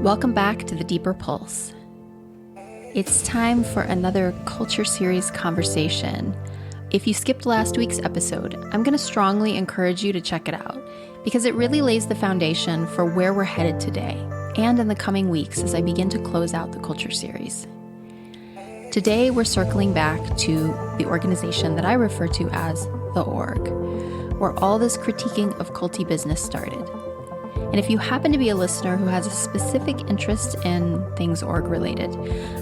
Welcome back to The Deeper Pulse. It's time for another Culture Series conversation. If you skipped last week's episode, I'm going to strongly encourage you to check it out because it really lays the foundation for where we're headed today and in the coming weeks as I begin to close out the Culture Series. Today, we're circling back to the organization that I refer to as the org, where all this critiquing of culty business started. And if you happen to be a listener who has a specific interest in things org related,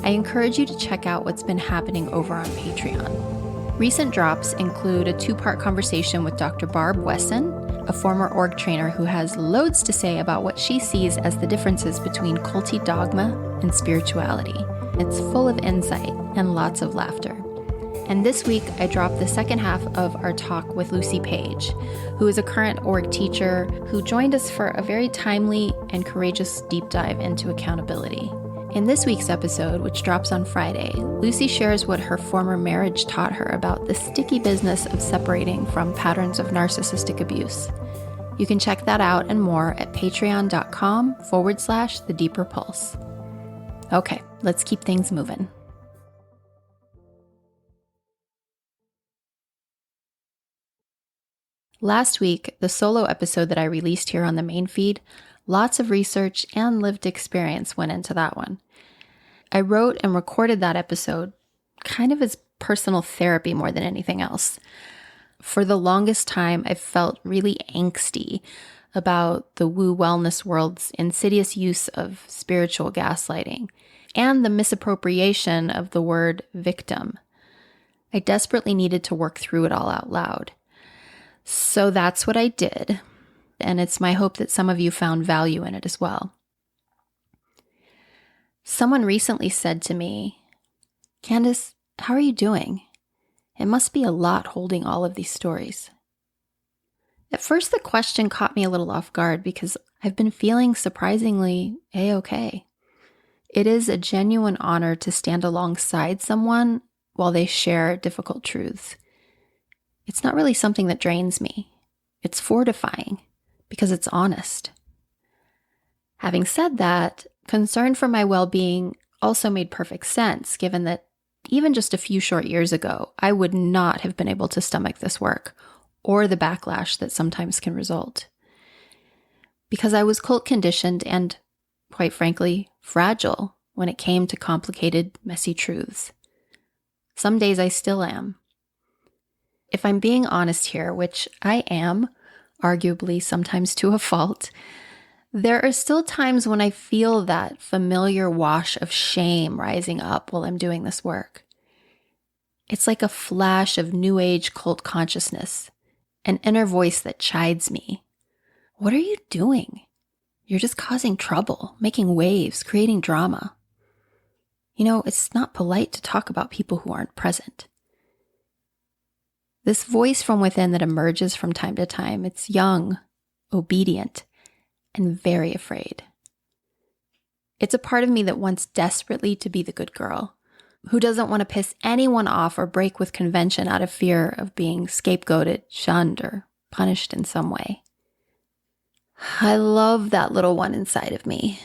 I encourage you to check out what's been happening over on Patreon. Recent drops include a 2-part conversation with Dr. Barb Wesson, a former org trainer who has loads to say about what she sees as the differences between culty dogma and spirituality. It's full of insight and lots of laughter. And this week, I dropped the second half of our talk with Lucy Page, who is a current org teacher who joined us for a very timely and courageous deep dive into accountability. In this week's episode, which drops on Friday, Lucy shares what her former marriage taught her about the sticky business of separating from patterns of narcissistic abuse. You can check that out and more at patreon.com/thedeeperpulse. Okay, let's keep things moving. Last week, the solo episode that I released here on the main feed, lots of research and lived experience went into that one. I wrote and recorded that episode kind of as personal therapy more than anything else. For the longest time, I felt really angsty about the woo wellness world's insidious use of spiritual gaslighting and the misappropriation of the word victim. I desperately needed to work through it all out loud. So that's what I did, and it's my hope that some of you found value in it as well. Someone recently said to me, "Candace, how are you doing? It must be a lot holding all of these stories." At first, the question caught me a little off guard because I've been feeling surprisingly A-okay. It is a genuine honor to stand alongside someone while they share difficult truths. It's not really something that drains me. It's fortifying because it's honest. Having said that, concern for my well-being also made perfect sense, given that even just a few short years ago, I would not have been able to stomach this work or the backlash that sometimes can result. Because I was cult conditioned and, quite frankly, fragile when it came to complicated, messy truths. Some days I still am. If I'm being honest here, which I am, arguably sometimes to a fault, there are still times when I feel that familiar wash of shame rising up while I'm doing this work. It's like a flash of new age cult consciousness, an inner voice that chides me. What are you doing? You're just causing trouble, making waves, creating drama. You know, it's not polite to talk about people who aren't present. This voice from within that emerges from time to time, it's young, obedient, and very afraid. It's a part of me that wants desperately to be the good girl, who doesn't want to piss anyone off or break with convention out of fear of being scapegoated, shunned, or punished in some way. I love that little one inside of me,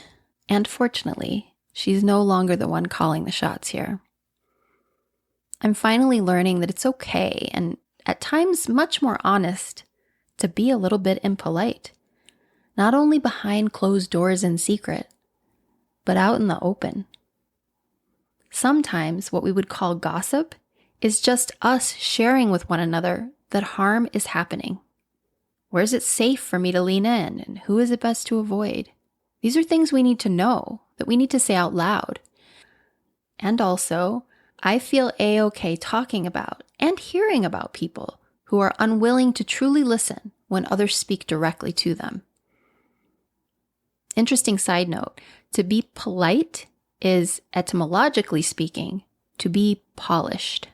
and fortunately, she's no longer the one calling the shots here. I'm finally learning that it's okay, and at times much more honest, to be a little bit impolite. Not only behind closed doors in secret, but out in the open. Sometimes what we would call gossip is just us sharing with one another that harm is happening. Where is it safe for me to lean in, and who is it best to avoid? These are things we need to know, that we need to say out loud. And also, I feel A-okay talking about and hearing about people who are unwilling to truly listen when others speak directly to them. Interesting side note, to be polite is, etymologically speaking, to be polished.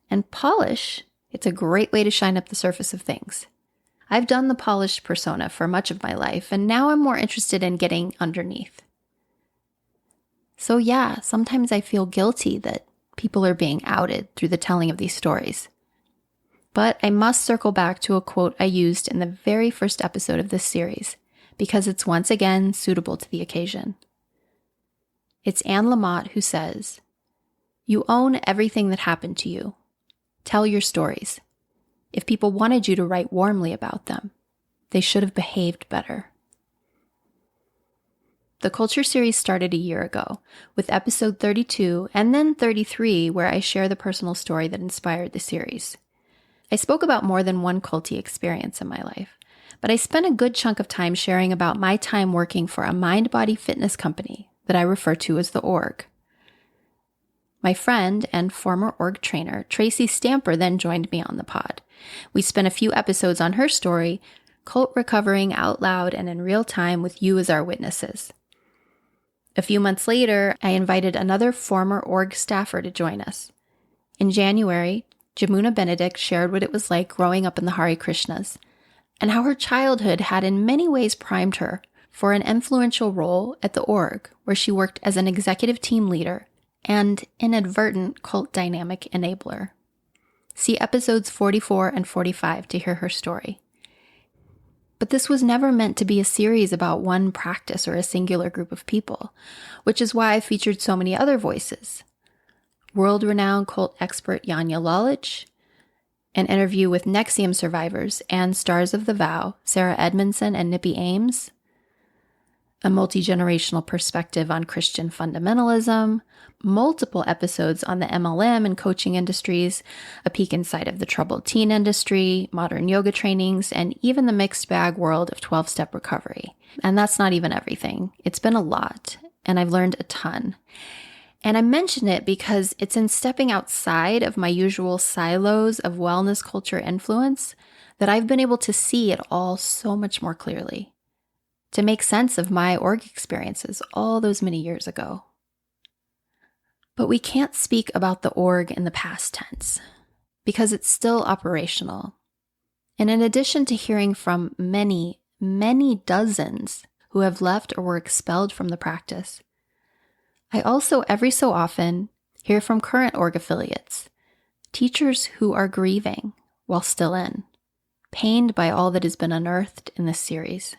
And polish, it's a great way to shine up the surface of things. I've done the polished persona for much of my life, and now I'm more interested in getting underneath. So yeah, sometimes I feel guilty that People are being outed through the telling of these stories. But I must circle back to a quote I used in the very first episode of this series, because it's once again suitable to the occasion. It's Anne Lamott who says, "You own everything that happened to you. Tell your stories. If people wanted you to write warmly about them, they should have behaved better." The Culture series started a year ago, with episode 32 and then 33, where I share the personal story that inspired the series. I spoke about more than one culty experience in my life, but I spent a good chunk of time sharing about my time working for a mind-body fitness company that I refer to as the Org. My friend and former Org trainer, Tracy Stamper, then joined me on the pod. We spent a few episodes on her story, cult recovering out loud and in real time with you as our witnesses. A few months later, I invited another former Org staffer to join us. In January, Jamuna Benedict shared what it was like growing up in the Hare Krishnas, and how her childhood had in many ways primed her for an influential role at the Org, where she worked as an executive team leader and inadvertent cult dynamic enabler. See episodes 44 and 45 to hear her story. But this was never meant to be a series about one practice or a singular group of people, which is why I featured so many other voices. World-renowned cult expert Janja Lalich, an interview with NXIVM survivors and stars of the vow, Sarah Edmondson and Nippy Ames, a multi-generational perspective on Christian fundamentalism, multiple episodes on the MLM and coaching industries, a peek inside of the troubled teen industry, modern yoga trainings, and even the mixed bag world of 12-step recovery. And that's not even everything. It's been a lot, and I've learned a ton. And I mention it because it's in stepping outside of my usual silos of wellness culture influence that I've been able to see it all so much more clearly, to make sense of my Org experiences all those many years ago. But we can't speak about the Org in the past tense, because it's still operational. And in addition to hearing from many, many dozens who have left or were expelled from the practice, I also every so often hear from current Org affiliates, teachers who are grieving while still in, pained by all that has been unearthed in this series.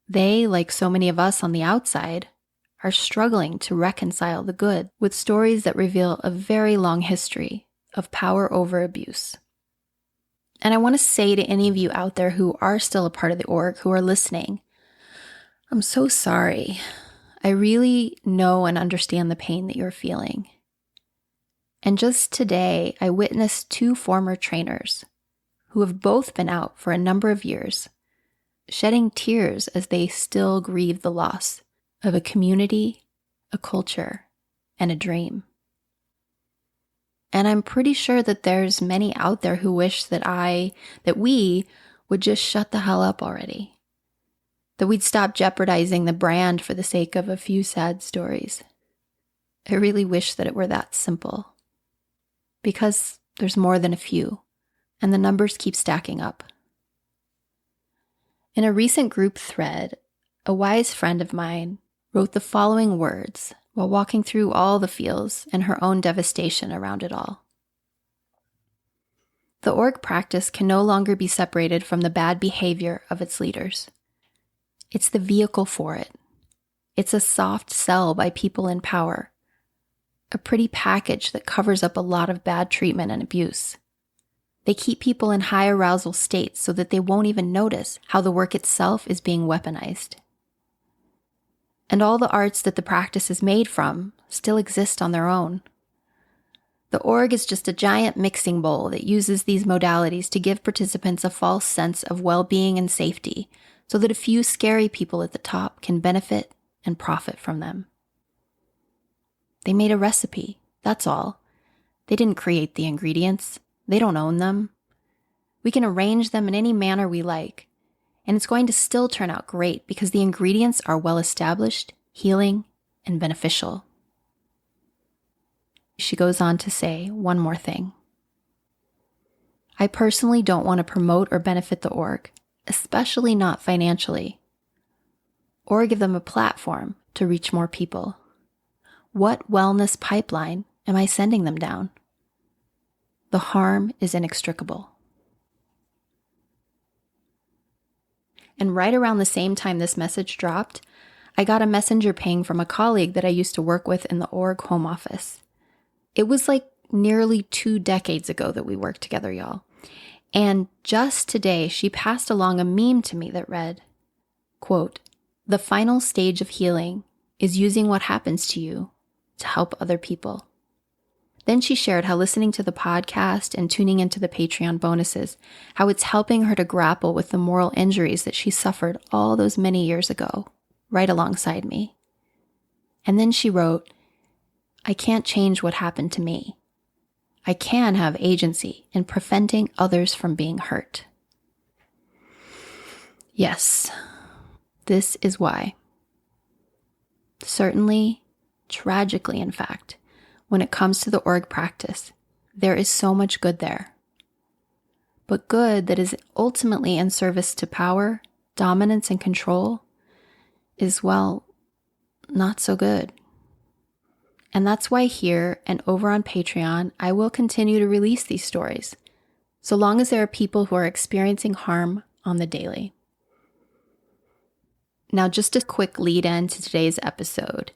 They, like so many of us on the outside, are struggling to reconcile the good with stories that reveal a very long history of power over abuse. And I want to say to any of you out there who are still a part of the Org, who are listening, I'm so sorry. I really know and understand the pain that you're feeling. And just today, I witnessed two former trainers who have both been out for a number of years, shedding tears as they still grieve the loss of a community, a culture, and a dream. And I'm pretty sure that there's many out there who wish that we would just shut the hell up already. That we'd stop jeopardizing the brand for the sake of a few sad stories. I really wish that it were that simple. Because there's more than a few, and the numbers keep stacking up. In a recent group thread, a wise friend of mine wrote the following words while walking through all the feels and her own devastation around it all. The Org practice can no longer be separated from the bad behavior of its leaders. It's the vehicle for it. It's a soft sell by people in power. A pretty package that covers up a lot of bad treatment and abuse. They keep people in high arousal states so that they won't even notice how the work itself is being weaponized. And all the arts that the practice is made from still exist on their own. The Org is just a giant mixing bowl that uses these modalities to give participants a false sense of well-being and safety, so that a few scary people at the top can benefit and profit from them. They made a recipe, that's all. They didn't create the ingredients. They don't own them. We can arrange them in any manner we like, and it's going to still turn out great because the ingredients are well established, healing, and beneficial. She goes on to say one more thing. I personally don't want to promote or benefit the Org, especially not financially, or give them a platform to reach more people. What wellness pipeline am I sending them down? The harm is inextricable. And right around the same time this message dropped, I got a messenger ping from a colleague that I used to work with in the org home office. It was like nearly 2 decades ago that we worked together, y'all. And just today, she passed along a meme to me that read, quote, "The final stage of healing is using what happens to you to help other people." Then she shared how listening to the podcast and tuning into the Patreon bonuses, how it's helping her to grapple with the moral injuries that she suffered all those many years ago, right alongside me. And then she wrote, "I can't change what happened to me. I can have agency in preventing others from being hurt." Yes, this is why. Certainly, tragically in fact, when it comes to the org practice, there is so much good there. But good that is ultimately in service to power, dominance, and control is, well, not so good. And that's why here and over on Patreon, I will continue to release these stories, so long as there are people who are experiencing harm on the daily. Now, just a quick lead in to today's episode,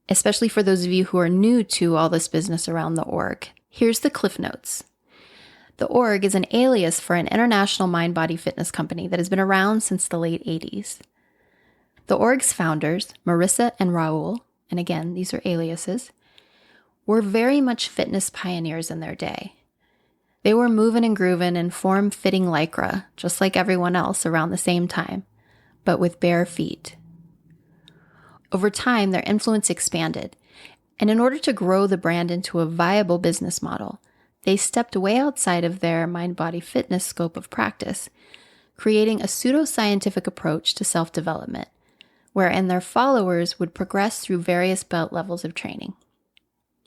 especially for those of you who are new to all this business around the org. Here's the Cliff Notes. The org is an alias for an international mind-body fitness company that has been around since the late 80s. The org's founders, Marissa and Raul, and again, these are aliases, were very much fitness pioneers in their day. They were moving and grooving in form-fitting lycra, just like everyone else around the same time, but with bare feet. Over time, their influence expanded, and in order to grow the brand into a viable business model, they stepped way outside of their mind-body fitness scope of practice, creating a pseudoscientific approach to self-development, wherein their followers would progress through various belt levels of training.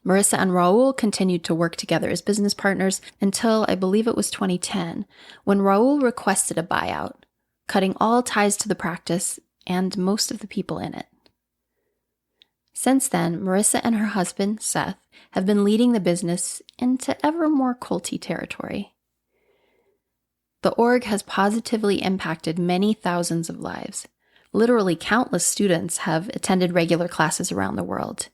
Marissa and Raul continued to work together as business partners until I believe it was 2010, when Raul requested a buyout, cutting all ties to the practice and most of the people in it. Since then, Marissa and her husband, Seth, have been leading the business into ever more culty territory. The org has positively impacted many thousands of lives. Literally countless students have attended regular classes around the world.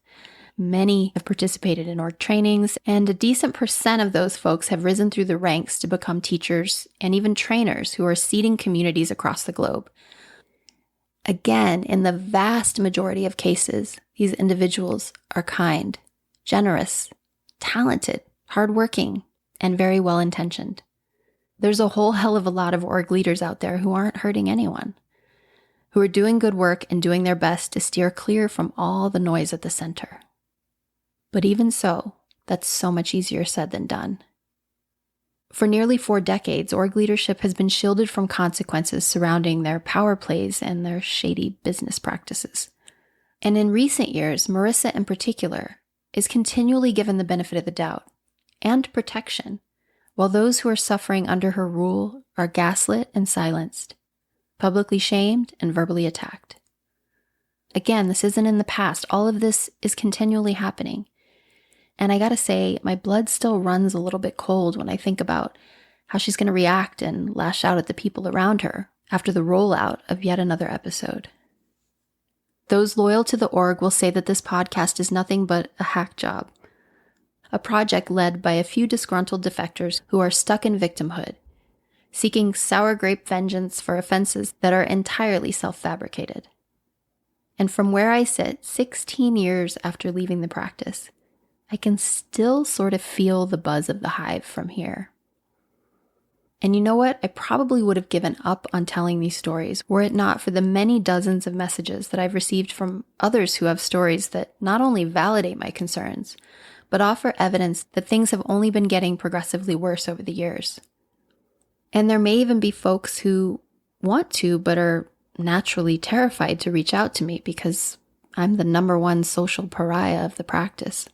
Many have participated in org trainings, and a decent percent of those folks have risen through the ranks to become teachers and even trainers who are seeding communities across the globe. Again, in the vast majority of cases, these individuals are kind, generous, talented, hardworking, and very well-intentioned. There's a whole hell of a lot of org leaders out there who aren't hurting anyone, who are doing good work and doing their best to steer clear from all the noise at the center. But even so, that's so much easier said than done. For nearly 4 decades, org leadership has been shielded from consequences surrounding their power plays and their shady business practices. And in recent years, Marissa in particular is continually given the benefit of the doubt and protection, while those who are suffering under her rule are gaslit and silenced, publicly shamed and verbally attacked. Again, this isn't in the past. All of this is continually happening. And I gotta say, my blood still runs a little bit cold when I think about how she's gonna react and lash out at the people around her after the rollout of yet another episode. Those loyal to the org will say that this podcast is nothing but a hack job, a project led by a few disgruntled defectors who are stuck in victimhood, seeking sour grape vengeance for offenses that are entirely self-fabricated. And from where I sit, 16 years after leaving the practice, I can still sort of feel the buzz of the hive from here. And you know what? I probably would have given up on telling these stories were it not for the many dozens of messages that I've received from others who have stories that not only validate my concerns, but offer evidence that things have only been getting progressively worse over the years. And there may even be folks who want to, but are naturally terrified to reach out to me because I'm the #1 social pariah of the practice.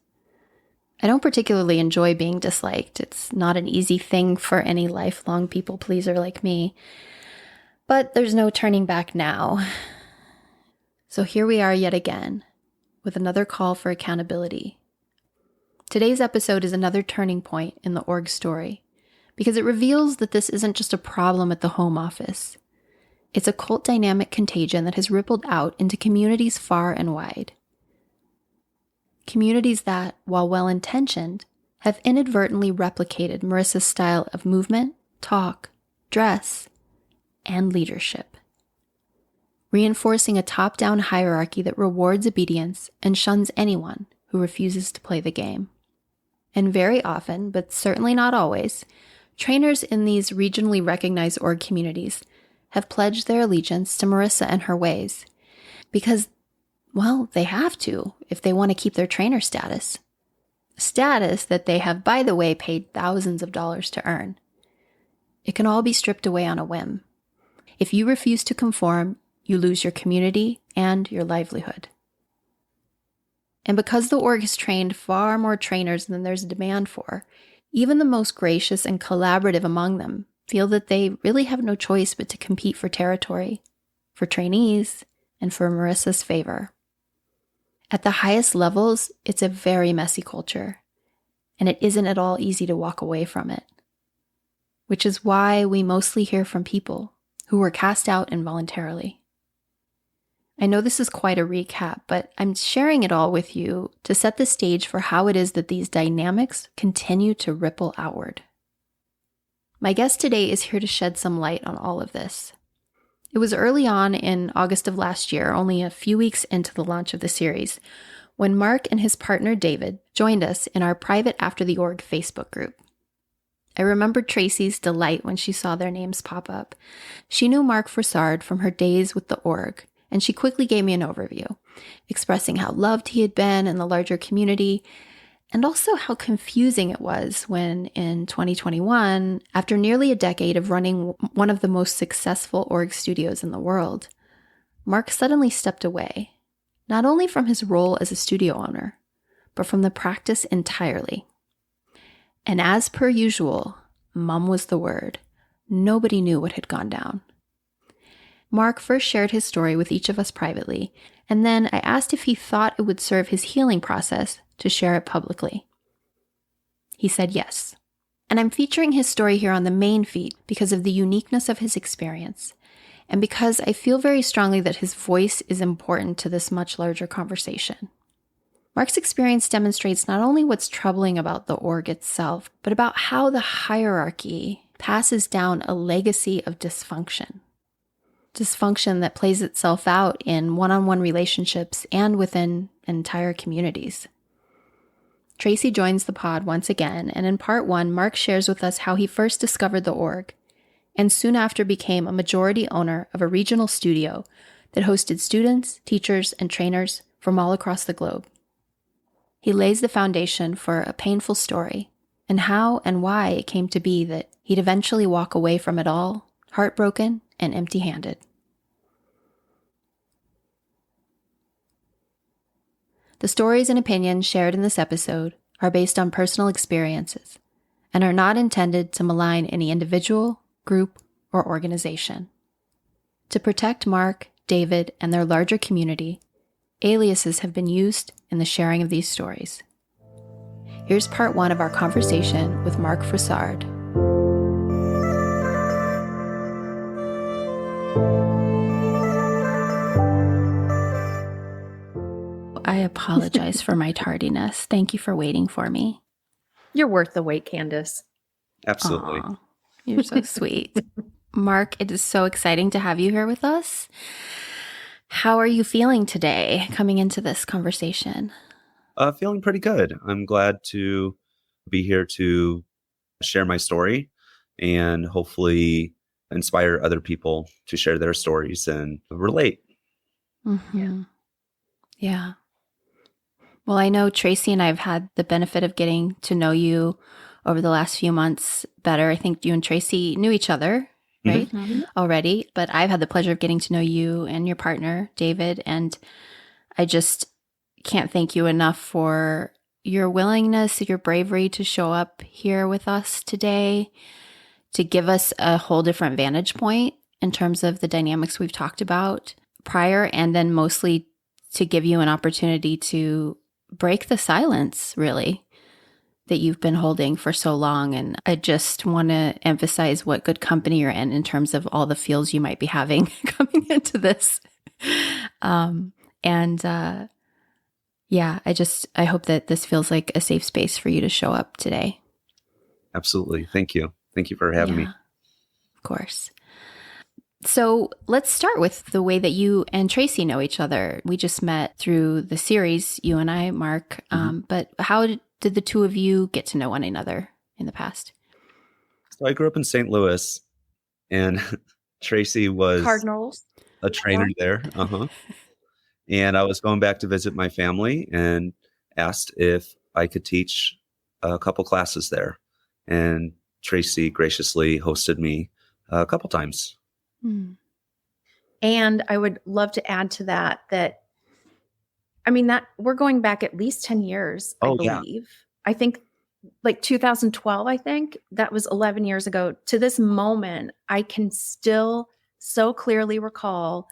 I don't particularly enjoy being disliked. It's not an easy thing for any lifelong people pleaser like me. But there's no turning back now. So here we are yet again, with another call for accountability. Today's episode is another turning point in the org story because it reveals that this isn't just a problem at the home office. It's a cult dynamic contagion that has rippled out into communities far and wide. Communities that, while well-intentioned, have inadvertently replicated Marissa's style of movement, talk, dress, and leadership, reinforcing a top-down hierarchy that rewards obedience and shuns anyone who refuses to play the game. And very often, but certainly not always, trainers in these regionally recognized org communities have pledged their allegiance to Marissa and her ways because, well, they have to if they want to keep their trainer status. Status that they have, by the way, paid thousands of dollars to earn. It can all be stripped away on a whim. If you refuse to conform, you lose your community and your livelihood. And because the org has trained far more trainers than there's a demand for, even the most gracious and collaborative among them feel that they really have no choice but to compete for territory, for trainees, and for Marissa's favor. At the highest levels, it's a very messy culture, and it isn't at all easy to walk away from it. Which is why we mostly hear from people who were cast out involuntarily. I know this is quite a recap, but I'm sharing it all with you to set the stage for how it is that these dynamics continue to ripple outward. My guest today is here to shed some light on all of this. It was early on in August of last year, only a few weeks into the launch of the series, when Mark and his partner David joined us in our private After the Org Facebook group. I remembered Tracy's delight when she saw their names pop up. She knew Mark Frossard from her days with the org, and she quickly gave me an overview, expressing how loved he had been in the larger community, and also how confusing it was when, in 2021, after nearly a decade of running one of the most successful org studios in the world, Mark suddenly stepped away, not only from his role as a studio owner, but from the practice entirely. And as per usual, mum was the word. Nobody knew what had gone down. Mark first shared his story with each of us privately, and then I asked if he thought it would serve his healing process to share it publicly. He said yes. And I'm featuring his story here on the main feed because of the uniqueness of his experience, and because I feel very strongly that his voice is important to this much larger conversation. Mark's experience demonstrates not only what's troubling about the org itself, but about how the hierarchy passes down a legacy of dysfunction. Dysfunction that plays itself out in one-on-one relationships and within entire communities. Tracy joins the pod once again, and in part one, Mark shares with us how he first discovered the org, and soon after became a majority owner of a regional studio that hosted students, teachers, and trainers from all across the globe. He lays the foundation for a painful story, and how and why it came to be that he'd eventually walk away from it all, heartbroken and empty-handed. The stories and opinions shared in this episode are based on personal experiences and are not intended to malign any individual, group, or organization. To protect Mark, David, and their larger community, aliases have been used in the sharing of these stories. Here's part one of our conversation with Mark Frossard. I apologize for my tardiness. Thank you for waiting for me. You're worth the wait, Candace. Absolutely. Aw, you're so sweet. Mark, it is so exciting to have you here with us. How are you feeling today coming into this conversation? Feeling pretty good. I'm glad to be here to share my story and hopefully inspire other people to share their stories and relate. Mm-hmm. Yeah. Well, I know Tracy and I have had the benefit of getting to know you over the last few months better. I think you and Tracy knew each other, right? Mm-hmm. Already, but I've had the pleasure of getting to know you and your partner, David, and I just can't thank you enough for your willingness, your bravery to show up here with us today, to give us a whole different vantage point in terms of the dynamics we've talked about prior, and then mostly to give you an opportunity to break the silence, really, that you've been holding for so long. And I just want to emphasize what good company you're in terms of all the feels you might be having coming into this. Yeah, I hope that this feels like a safe space for you to show up today. Absolutely. Thank you. Thank you for having me. Of course. So let's start with the way that you and Tracy know each other. We just met through the series, you and I, Mark. But how did the two of you get to know one another in the past? So I grew up in St. Louis, and Tracy was Cardinals. a trainer there. And I was going back to visit my family and asked if I could teach a couple classes there. And Tracy graciously hosted me a couple times. And I would love to add to that that we're going back at least 10 years, I believe. Yeah. I think like 2012, I think that was 11 years ago. To this moment, I can still so clearly recall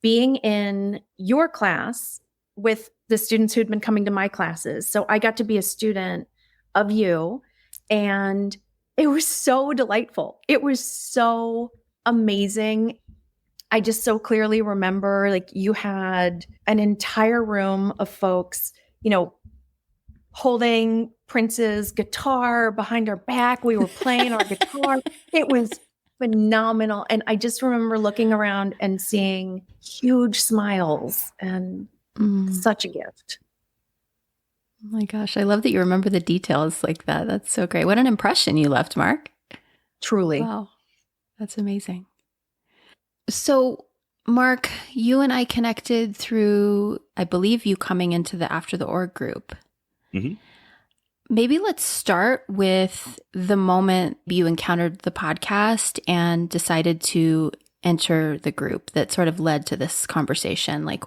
being in your class with the students who'd been coming to my classes. So I got to be a student of you, and it was so delightful. It was so amazing. I just so clearly remember, like, you had an entire room of folks, holding Prince's guitar behind our back. We were playing our guitar. It was phenomenal. And I just remember looking around and seeing huge smiles, and such a gift. Oh my gosh. I love that you remember the details like that. That's so great. What an impression you left, Mark. Truly. Wow. That's amazing. So, Mark, you and I connected through, I believe, you coming into the After the Org group. Maybe let's start with the moment you encountered the podcast and decided to enter the group that sort of led to this conversation. Like,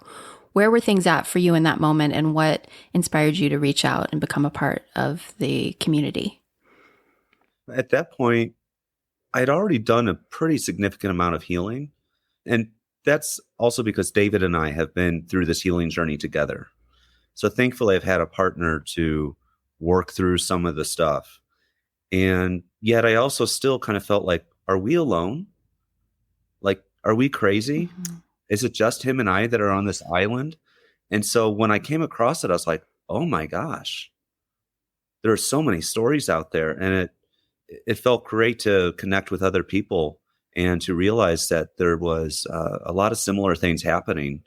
where were things at for you in that moment, and what inspired you to reach out and become a part of the community? At that point, I'd already done a pretty significant amount of healing. And that's also because David and I have been through this healing journey together. So thankfully, I've had a partner to work through some of the stuff. And yet I also still kind of felt like, are we alone? Like, are we crazy? Is it just him and I that are on this island? And so when I came across it, I was like, oh my gosh, there are so many stories out there. And it felt great to connect with other people and to realize that there was a lot of similar things happening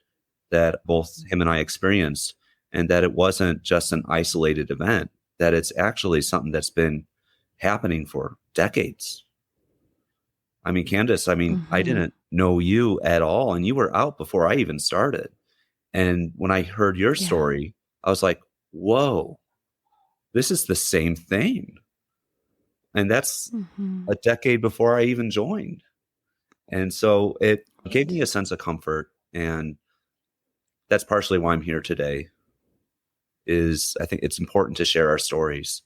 that both him and I experienced, and that it wasn't just an isolated event, that it's actually something that's been happening for decades. I mean, Candace, I didn't know you at all, and you were out before I even started. And when I heard your story, I was like, whoa, this is the same thing. And that's a decade before I even joined. And so it gave me a sense of comfort. And that's partially why I'm here today. I think it's important to share our stories,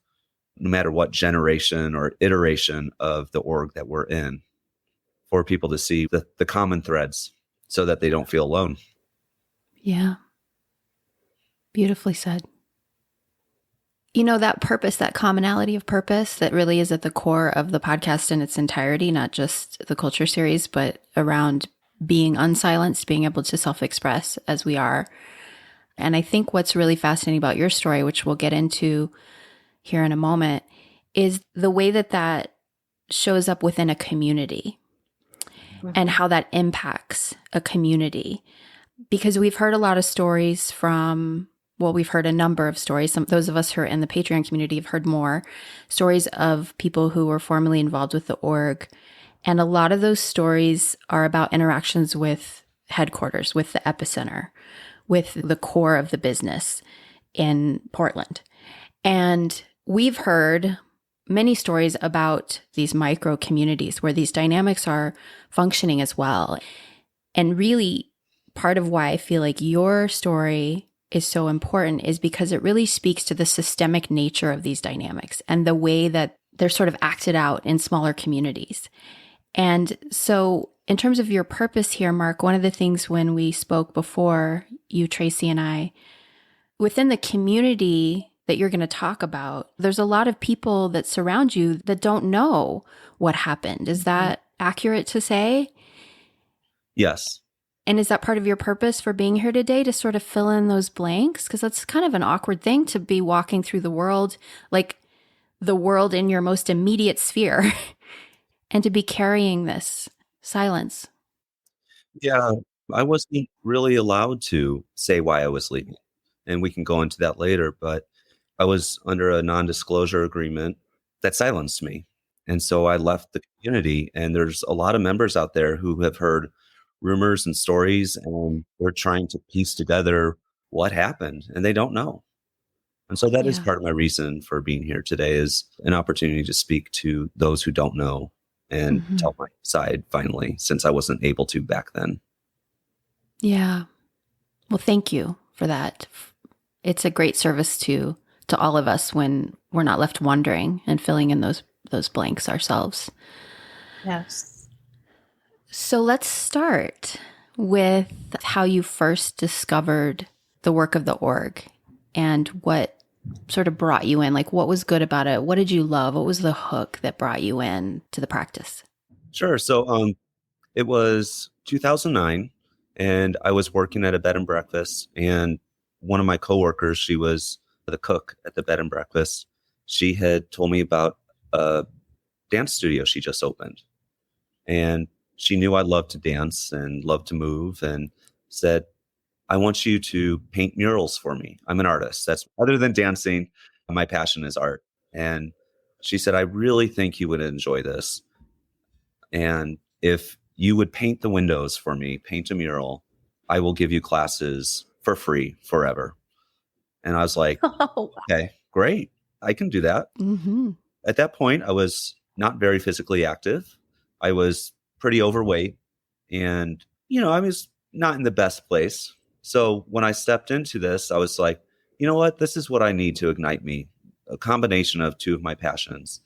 no matter what generation or iteration of the org that we're in, for people to see the common threads so that they don't feel alone. Yeah. Beautifully said. That purpose, that commonality of purpose that really is at the core of the podcast in its entirety, not just the culture series, but around being unsilenced, being able to self-express as we are. And I think what's really fascinating about your story, which we'll get into here in a moment, is the way that shows up within a community and how that impacts a community. Because we've heard a lot of stories we've heard a number of stories. Those of us who are in the Patreon community have heard more stories of people who were formerly involved with the org. And a lot of those stories are about interactions with headquarters, with the epicenter, with the core of the business in Portland. And we've heard many stories about these micro communities where these dynamics are functioning as well. And really, part of why I feel like your story is so important is because it really speaks to the systemic nature of these dynamics and the way that they're sort of acted out in smaller communities. And so in terms of your purpose here, Mark, one of the things when we spoke before, you, Tracy, and I, within the community, that you're going to talk about, there's a lot of people that surround you that don't know what happened. Is that accurate to say? Yes. And is that part of your purpose for being here today, to sort of fill in those blanks? Because that's kind of an awkward thing to be walking through the world, like the world in your most immediate sphere, and to be carrying this silence. Yeah. I wasn't really allowed to say why I was leaving. And we can go into that later, but I was under a non-disclosure agreement that silenced me. And so I left the community, and there's a lot of members out there who have heard rumors and stories, and they're trying to piece together what happened, and they don't know. And so that is Yeah. part of my reason for being here today, is an opportunity to speak to those who don't know and tell my side finally, since I wasn't able to back then. Yeah. Well, thank you for that. It's a great service to all of us when we're not left wondering and filling in those blanks ourselves. Yes. So let's start with how you first discovered the work of the org and what sort of brought you in. Like, what was good about it? What did you love? What was the hook that brought you in to the practice? Sure. So it was 2009, and I was working at a bed and breakfast, and one of my coworkers, she was the cook at the bed and breakfast. She had told me about a dance studio she just opened, and she knew I loved to dance and loved to move, and said, I want you to paint murals for me. I'm an artist. That's, other than dancing, my passion is art. And she said, I really think you would enjoy this. And if you would paint the windows for me, paint a mural, I will give you classes for free forever. And I was like, okay, great. I can do that. Mm-hmm. At that point, I was not very physically active. I was pretty overweight, and, I was not in the best place. So when I stepped into this, I was like, you know what? This is what I need to ignite me, a combination of two of my passions.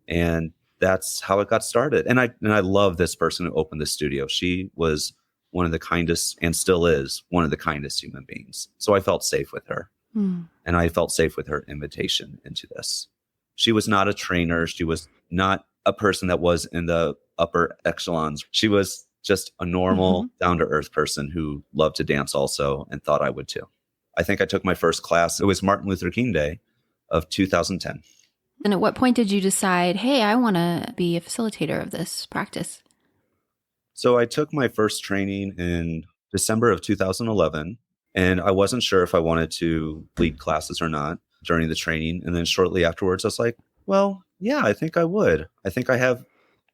And that's how it got started. And I love this person who opened the studio. She was one of the kindest, and still is one of the kindest human beings. So I felt safe with her. And I felt safe with her invitation into this. She was not a trainer. She was not a person that was in the upper echelons. She was just a normal, down-to-earth person who loved to dance also, and thought I would too. I think I took my first class. It was Martin Luther King Day of 2010. And at what point did you decide, hey, I want to be a facilitator of this practice? So I took my first training in December of 2011, and I wasn't sure if I wanted to lead classes or not during the training. And then shortly afterwards, I was like, well, yeah, I think I would. I think I have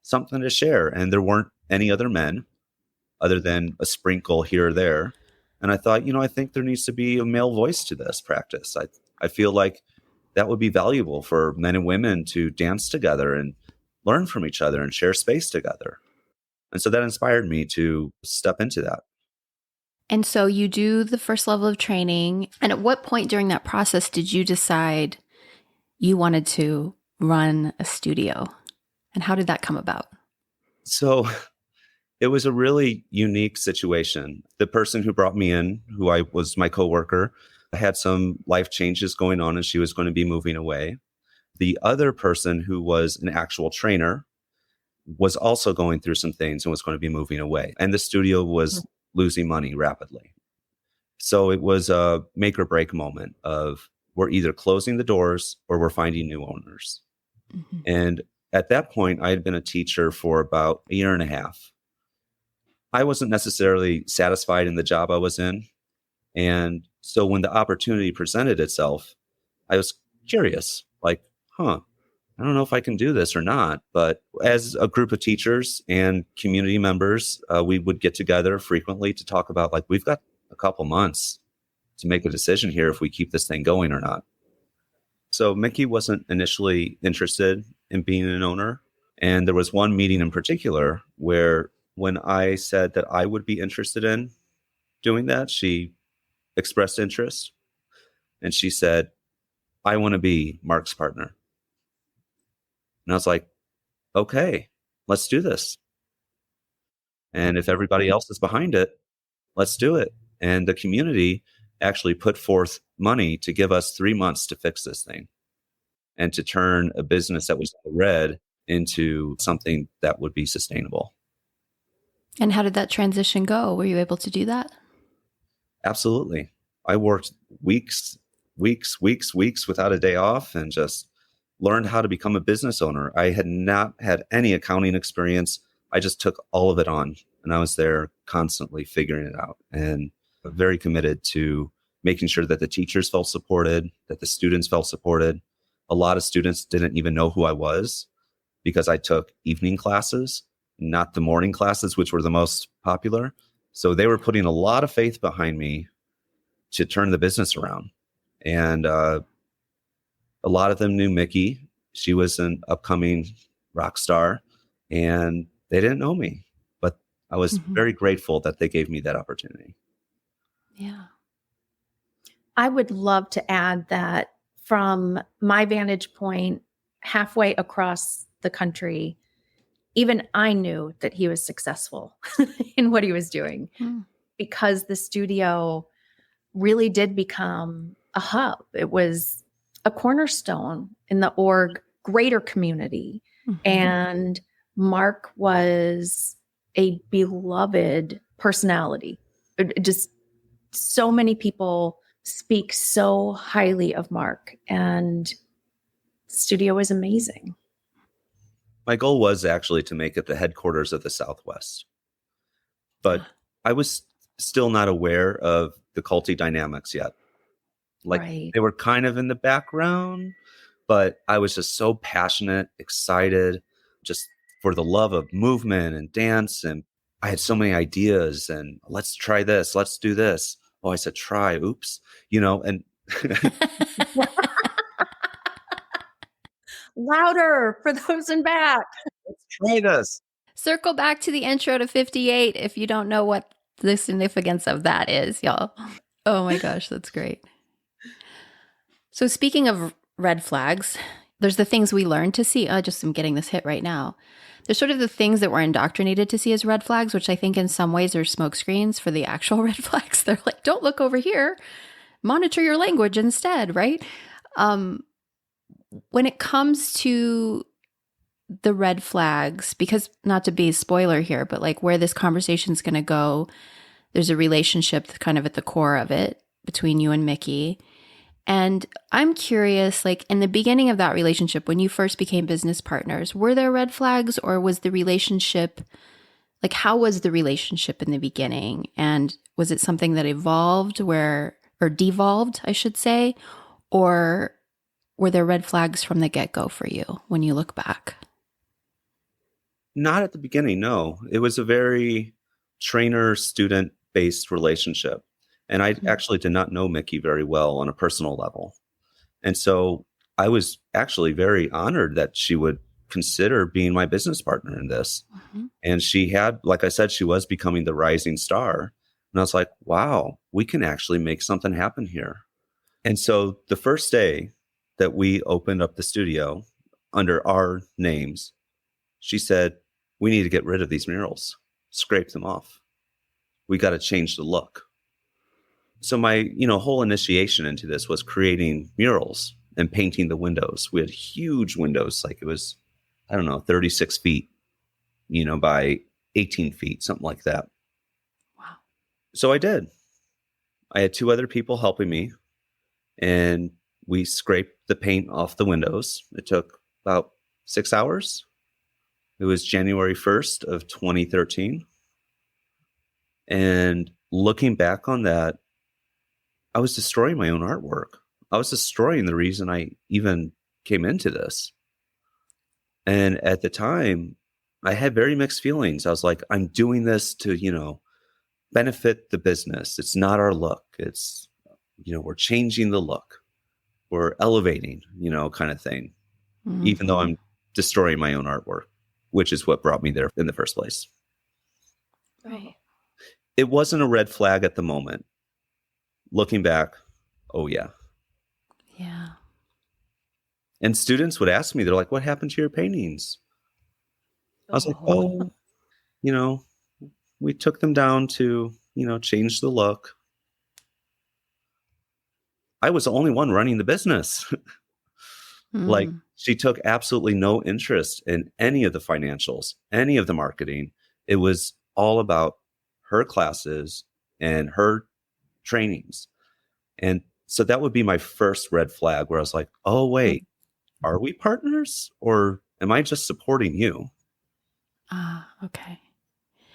something to share. And there weren't any other men other than a sprinkle here or there. And I thought, I think there needs to be a male voice to this practice. I feel like that would be valuable for men and women to dance together and learn from each other and share space together. And so that inspired me to step into that. And so you do the first level of training. And at what point during that process did you decide you wanted to run a studio? And how did that come about? So it was a really unique situation. The person who brought me in, who I was my coworker, had some life changes going on, and she was going to be moving away. The other person, who was an actual trainer, was also going through some things and was going to be moving away. And the studio was losing money rapidly. So it was a make or break moment of, we're either closing the doors or we're finding new owners. And at that point, I had been a teacher for about a year and a half. I wasn't necessarily satisfied in the job I was in. And so when the opportunity presented itself, I was curious, like, I don't know if I can do this or not. But as a group of teachers and community members, we would get together frequently to talk about, like, we've got a couple months to make a decision here if we keep this thing going or not. So Mickey wasn't initially interested in being an owner. And there was one meeting in particular where, when I said that I would be interested in doing that, she expressed interest. And she said, I want to be Mark's partner. And I was like, okay, let's do this. And if everybody else is behind it, let's do it. And the community actually put forth money to give us 3 months to fix this thing and to turn a business that was red into something that would be sustainable. And how did that transition go? Were you able to do that? Absolutely. I worked weeks without a day off and just learned how to become a business owner. I had not had any accounting experience. I just took all of it on, and I was there constantly figuring it out, and very committed to making sure that the teachers felt supported, that the students felt supported. A lot of students didn't even know who I was because I took evening classes, not the morning classes, which were the most popular. So they were putting a lot of faith behind me to turn the business around. And a lot of them knew Mickey. She was an upcoming rock star, and they didn't know me. But I was very grateful that they gave me that opportunity. Yeah. I would love to add that from my vantage point, halfway across the country, even I knew that he was successful in what he was doing because the studio really did become a hub. It was a cornerstone in the org greater community. And Mark was a beloved personality. Just so many people speak so highly of Mark, and the studio was amazing. My goal was actually to make it the headquarters of the Southwest, but I was still not aware of the culty dynamics yet. They were kind of in the background, but I was just so passionate, excited, just for the love of movement and dance. And I had so many ideas and let's try this. Let's do this. Oh, I said, try. Oops. And louder for those in back. Let's try this. Circle back to the intro to 58 if you don't know what the significance of that is, y'all. Oh my gosh, that's great. So speaking of red flags, there's the things we learn to see. I just am getting this hit right now. There's sort of the things that we're indoctrinated to see as red flags, which I think in some ways are smoke screens for the actual red flags. They're like, don't look over here. Monitor your language instead, right? When it comes to the red flags, because not to be a spoiler here, but like where this conversation is going to go, there's a relationship that's kind of at the core of it between you and Mickey. And I'm curious, like in the beginning of that relationship, when you first became business partners, were there red flags, or was the relationship, like how was the relationship in the beginning? And was it something that evolved or devolved, I should say, or were there red flags from the get-go for you when you look back? Not at the beginning, no. It was a very trainer-student based relationship. And I actually did not know Mickey very well on a personal level. And so I was actually very honored that she would consider being my business partner in this. And she had, like I said, she was becoming the rising star. And I was like, wow, we can actually make something happen here. And so the first day that we opened up the studio under our names, she said, we need to get rid of these murals, scrape them off. We got to change the look. So my, whole initiation into this was creating murals and painting the windows. We had huge windows, like it was, 36 feet, by 18 feet, something like that. Wow. So I did. I had 2 other people helping me, and we scraped the paint off the windows. It took about 6 hours. It was January 1st of 2013. And looking back on that, I was destroying my own artwork. I was destroying the reason I even came into this. And at the time, I had very mixed feelings. I was like, I'm doing this to, benefit the business. It's not our look. It's, we're changing the look. We're elevating, kind of thing. Even though I'm destroying my own artwork, which is what brought me there in the first place. Right. It wasn't a red flag at the moment. Looking back, oh yeah. Yeah. And students would ask me, they're like, what happened to your paintings? I was like, we took them down to, change the look. I was the only one running the business. Like, Mm. she took absolutely no interest in any of the financials, any of the marketing. It was all about her classes and her trainings. And so that would be my first red flag where I was like, oh, wait, are we partners or am I just supporting you? Ah, okay.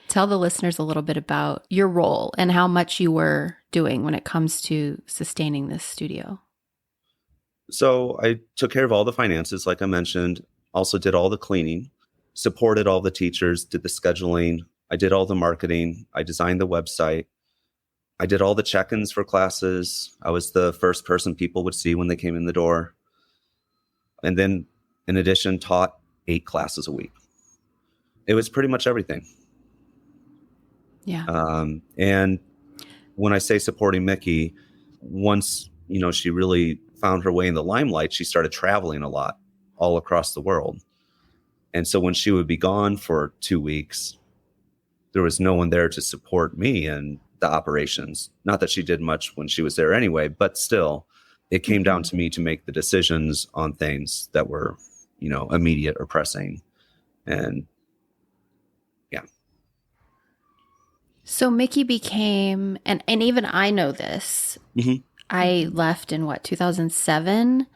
Tell the listeners a little bit about your role and how much you were doing when it comes to sustaining this studio. So I took care of all the finances, like I mentioned, also did all the cleaning, supported all the teachers, did the scheduling. I did all the marketing. I designed the website. I did all the check-ins for classes. I was the first person people would see when they came in the door. And then in addition, taught 8 classes a week. It was pretty much everything. Yeah. And when I say supporting Mickey, once, she really found her way in the limelight, she started traveling a lot all across the world. And so when she would be gone for 2 weeks, there was no one there to support me and the operations. Not that she did much when she was there anyway, but still, it came down to me to make the decisions on things that were, immediate or pressing. And yeah. So Mickey became, and even I know this, I left in 2007,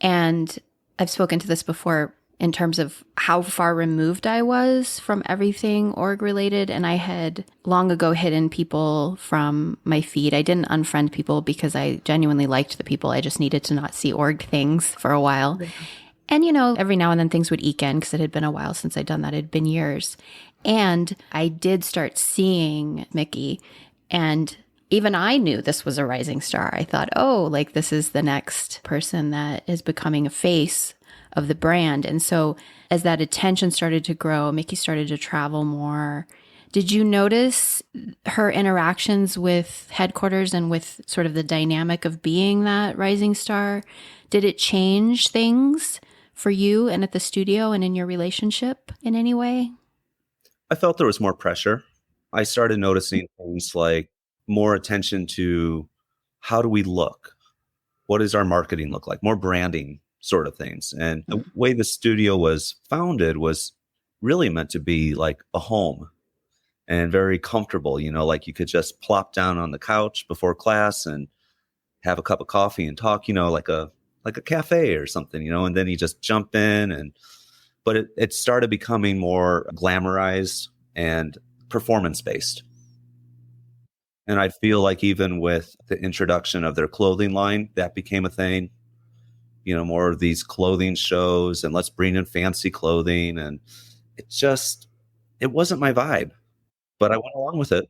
and I've spoken to this before in terms of how far removed I was from everything org related. And I had long ago hidden people from my feed. I didn't unfriend people because I genuinely liked the people. I just needed to not see org things for a while. Yeah. And, every now and then things would eke in because it had been a while since I'd done that. It had been years. And I did start seeing Mickey, and even I knew this was a rising star. I thought, this is the next person that is becoming a face of the brand. And so as that attention started to grow, Mickey started to travel more. Did you notice her interactions with headquarters and with sort of the dynamic of being that rising star? Did it change things for you and at the studio and in your relationship in any way? I felt there was more pressure. I started noticing things like more attention to how do we look? What does our marketing look like? More branding sort of things. And the way the studio was founded was really meant to be like a home and very comfortable, like you could just plop down on the couch before class and have a cup of coffee and talk, like a cafe or something, and then you just jump in. But it started becoming more glamorized and performance-based. And I feel like even with the introduction of their clothing line, that became a thing, more of these clothing shows and let's bring in fancy clothing. And it wasn't my vibe, but I went along with it.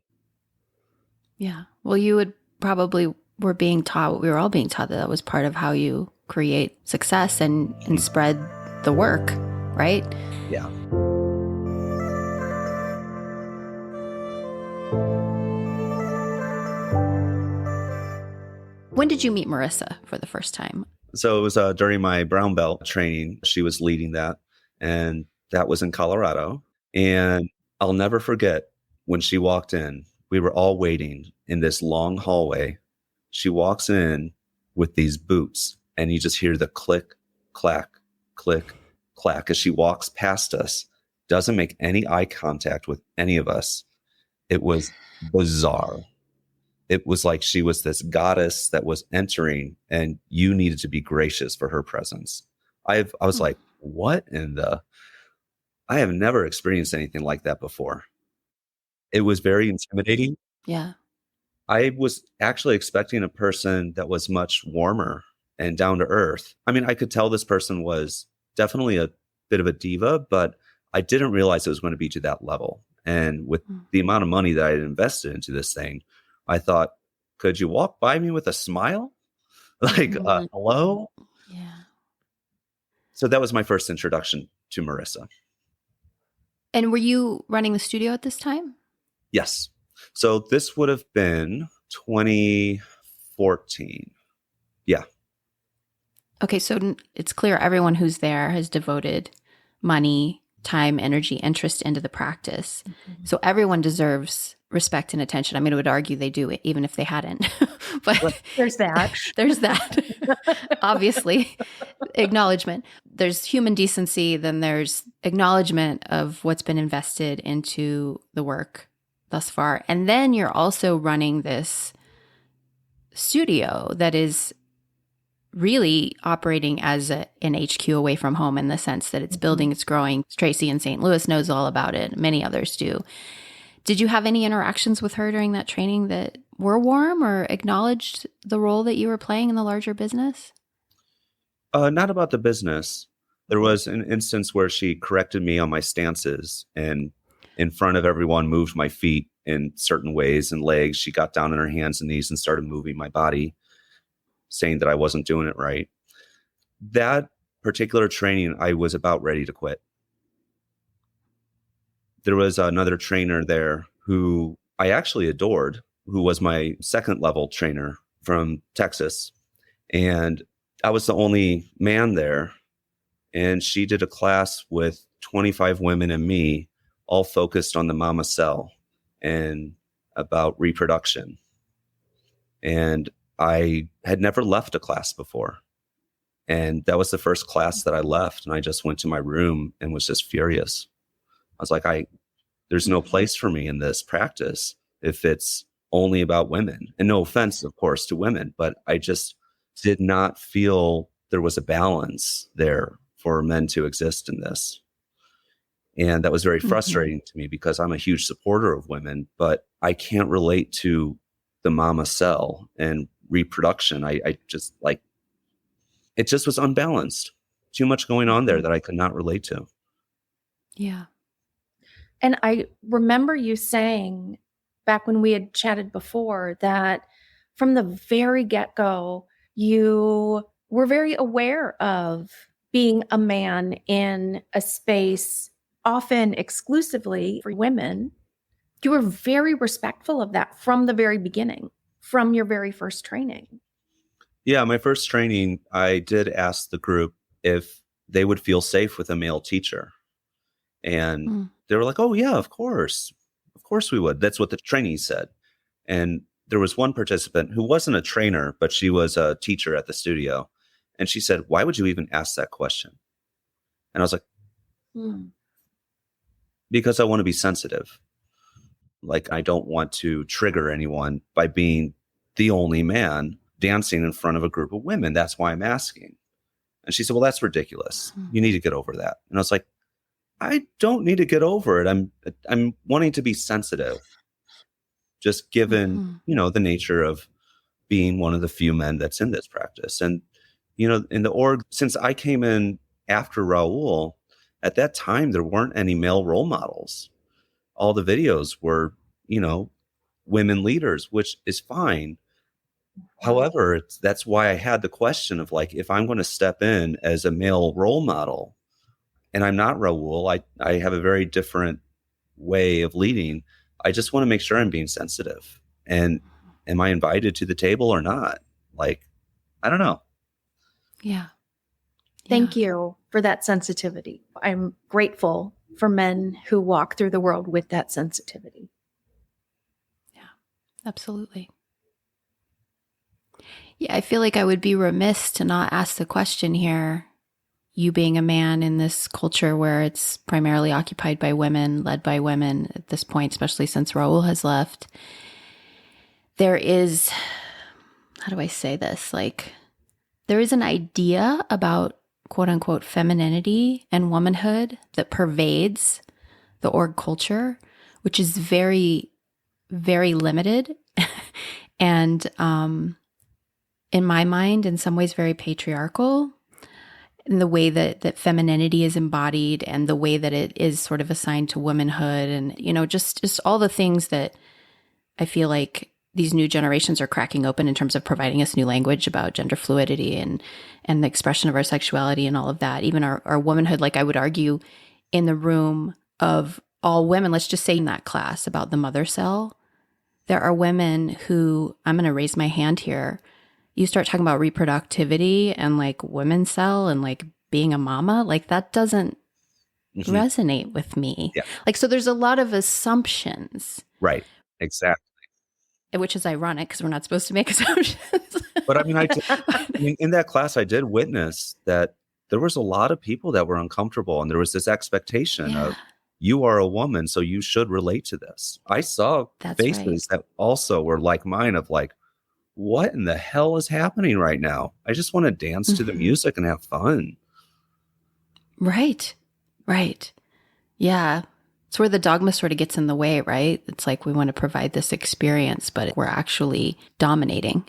Yeah. Well, you would probably were being taught, we were all being taught that was part of how you create success and spread the work, right? Yeah. When did you meet Marissa for the first time? So it was during my brown belt training. She was leading that, and that was in Colorado. And I'll never forget when she walked in. We were all waiting in this long hallway. She walks in with these boots, and you just hear the click, clack, click, clack as she walks past us. Doesn't make any eye contact with any of us. It was bizarre. It was like she was this goddess that was entering, and you needed to be gracious for her presence. I was like, what in the? I have never experienced anything like that before. It was very intimidating. Yeah. I was actually expecting a person that was much warmer and down to earth. I mean, I could tell this person was definitely a bit of a diva, but I didn't realize it was going to be to that level. And with the amount of money that I had invested into this thing, I thought, could you walk by me with a smile? Like, hello? Yeah. So that was my first introduction to Marissa. And were you running the studio at this time? Yes. So this would have been 2014. Yeah. Okay. So it's clear everyone who's there has devoted money, time, energy, interest into the practice. So everyone deserves respect and attention. I mean, I would argue they do it even if they hadn't. But there's that. There's that. Obviously, acknowledgement. There's human decency, then there's acknowledgement of what's been invested into the work thus far. And then you're also running this studio that is really operating as an HQ away from home, in the sense that it's building, it's growing. Tracy in St. Louis knows all about it. Many others do. Did you have any interactions with her during that training that were warm or acknowledged the role that you were playing in the larger business? Not about the business. There was an instance where she corrected me on my stances and in front of everyone moved my feet in certain ways and legs. She got down on her hands and knees and started moving my body, saying that I wasn't doing it right. That particular training, I was about ready to quit. There was another trainer there who I actually adored, who was my second level trainer from Texas. And I was the only man there. And she did a class with 25 women and me, all focused on the mama cell and about reproduction. And I had never left a class before. And that was the first class that I left. And I just went to my room and was just furious. I was like, there's no place for me in this practice if it's only about women. And no offense, of course, to women, but I just did not feel there was a balance there for men to exist in this. And that was very frustrating to me because I'm a huge supporter of women, but I can't relate to the mama cell and reproduction. I just like, it just was unbalanced. Too much going on there that I could not relate to. Yeah. And I remember you saying back when we had chatted before that from the very get-go, you were very aware of being a man in a space often exclusively for women. You were very respectful of that from the very beginning, from your very first training. Yeah, my first training, I did ask the group if they would feel safe with a male teacher. And they were like, oh, yeah, of course. Of course we would. That's what the trainee said. And there was one participant who wasn't a trainer, but she was a teacher at the studio. And she said, why would you even ask that question? And I was like, because I want to be sensitive. Like, I don't want to trigger anyone by being the only man dancing in front of a group of women. That's why I'm asking. And she said, well, that's ridiculous. You need to get over that. And I was like, I don't need to get over it. I'm wanting to be sensitive, just given, the nature of being one of the few men that's in this practice. And, in the org, since I came in after Raul, at that time, there weren't any male role models. All the videos were, women leaders, which is fine. However, that's why I had the question of like, if I'm going to step in as a male role model, and I'm not Raul, I have a very different way of leading. I just want to make sure I'm being sensitive. And am I invited to the table or not? Like, I don't know. Yeah. Thank you for that sensitivity. I'm grateful for men who walk through the world with that sensitivity. Yeah, absolutely. Yeah, I feel like I would be remiss to not ask the question here. You being a man in this culture where it's primarily occupied by women, led by women at this point, especially since Raul has left, there is, how do I say this? Like, there is an idea about quote unquote femininity and womanhood that pervades the org culture, which is very, very limited. And in my mind, in some ways, very patriarchal. In the way that femininity is embodied and the way that it is sort of assigned to womanhood and, just all the things that I feel like these new generations are cracking open in terms of providing us new language about gender fluidity and the expression of our sexuality and all of that. Even our womanhood, like I would argue in the room of all women, let's just say in that class about the mother cell, there are women who, I'm going to raise my hand here, you start talking about reproductivity and like women's cell and like being a mama, like that doesn't resonate with me. Yeah. Like, so there's a lot of assumptions. Right. Exactly. Which is ironic because we're not supposed to make assumptions. But I mean, in that class, I did witness that there was a lot of people that were uncomfortable, and there was this expectation Yeah, of, you are a woman, so you should relate to this. I saw that's right. faces that also were like mine of like, what in the hell is happening right now? I just want to dance to the Mhm. music and have fun. Right. Right. Yeah. It's where the dogma sort of gets in the way, right? It's like we want to provide this experience, but we're actually dominating.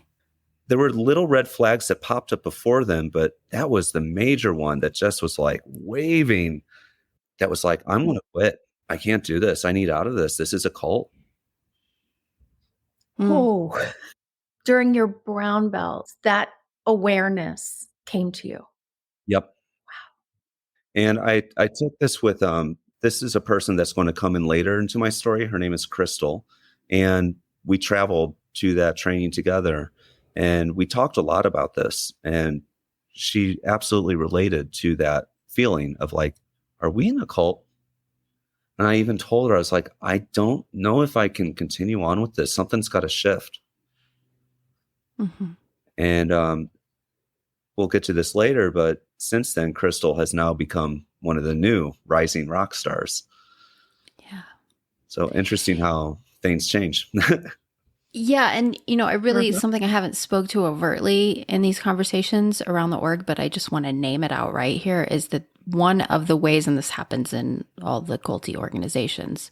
There were little red flags that popped up before then, but that was the major one that just was like waving. That was like, I'm going to quit. I can't do this. I need out of this. This is a cult. Mm. Oh, during your brown belt, that awareness came to you. Yep. And I took this with, this is a person that's going to come in later into my story. Her name is Crystal. And we traveled to that training together. And we talked a lot about this. And she absolutely related to that feeling of like, are we in a cult? And I even told her, I was like, I don't know if I can continue on with this. Something's got to shift. Mhm. And we'll get to this later, but since then, Crystal has now become one of the new rising rock stars. Yeah. So interesting how things change. Yeah. And, I really, Mhm. something I haven't spoke to overtly in these conversations around the org, but I just want to name it outright here is that one of the ways, and this happens in all the culty organizations,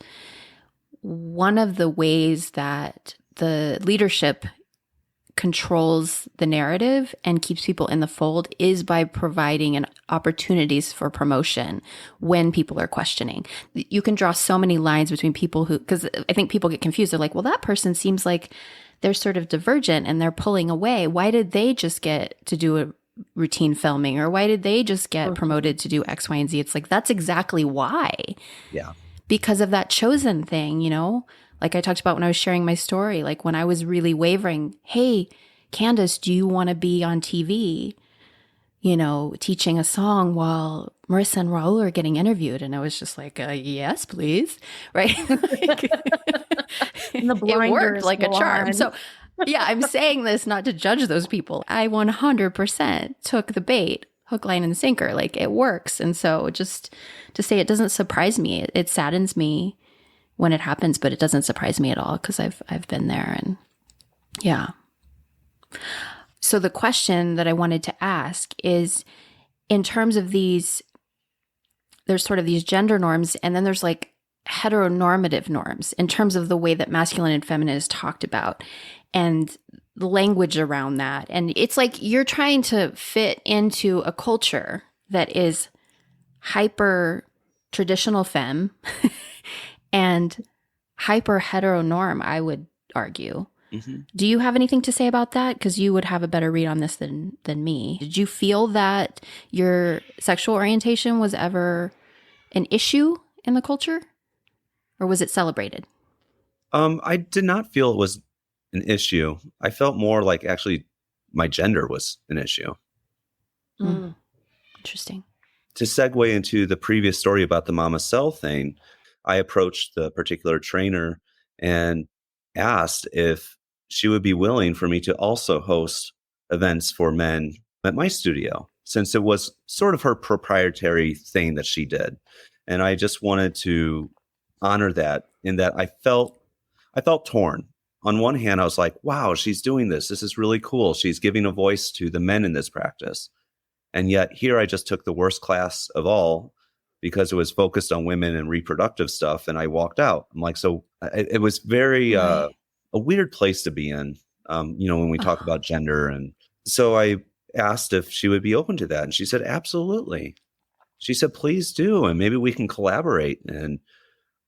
one of the ways that the leadership controls the narrative and keeps people in the fold is by providing opportunities for promotion when people are questioning. You can draw so many lines between people because I think people get confused. They're like, well, that person seems like they're sort of divergent and they're pulling away. Why did they just get to do a routine filming? Or why did they just get promoted to do X, Y, and Z? It's like, that's exactly why. Yeah. Because of that chosen thing, like I talked about when I was sharing my story, like when I was really wavering, hey, Candace, do you want to be on TV, teaching a song while Marissa and Raul are getting interviewed? And I was just like, yes, please. Right. And the It blinders worked like a go charm. on. So yeah, I'm saying this not to judge those people. I 100% took the bait, hook, line, and sinker. Like it works. And so just to say it doesn't surprise me. It saddens me when it happens, but it doesn't surprise me at all because I've been there. And yeah. So the question that I wanted to ask is, in terms of there's sort of these gender norms, and then there's like heteronormative norms in terms of the way that masculine and feminine is talked about and the language around that. And it's like you're trying to fit into a culture that is hyper traditional femme and hyper heteronorm, I would argue. Mm-hmm. Do you have anything to say about that? Because you would have a better read on this than me. Did you feel that your sexual orientation was ever an issue in the culture? Or was it celebrated? I did not feel it was an issue. I felt more like actually my gender was an issue. Mm. Interesting. To segue into the previous story about the mama cell thing, I approached the particular trainer and asked if she would be willing for me to also host events for men at my studio, since it was sort of her proprietary thing that she did. And I just wanted to honor that in that I felt torn. On one hand, I was like, wow, she's doing this. This is really cool. She's giving a voice to the men in this practice. And yet here I just took the worst class of all because it was focused on women and reproductive stuff. And I walked out. I'm like, so it was very Right. a weird place to be in, when we talk about gender. And so I asked if she would be open to that. And she said, absolutely. She said, please do. And maybe we can collaborate. And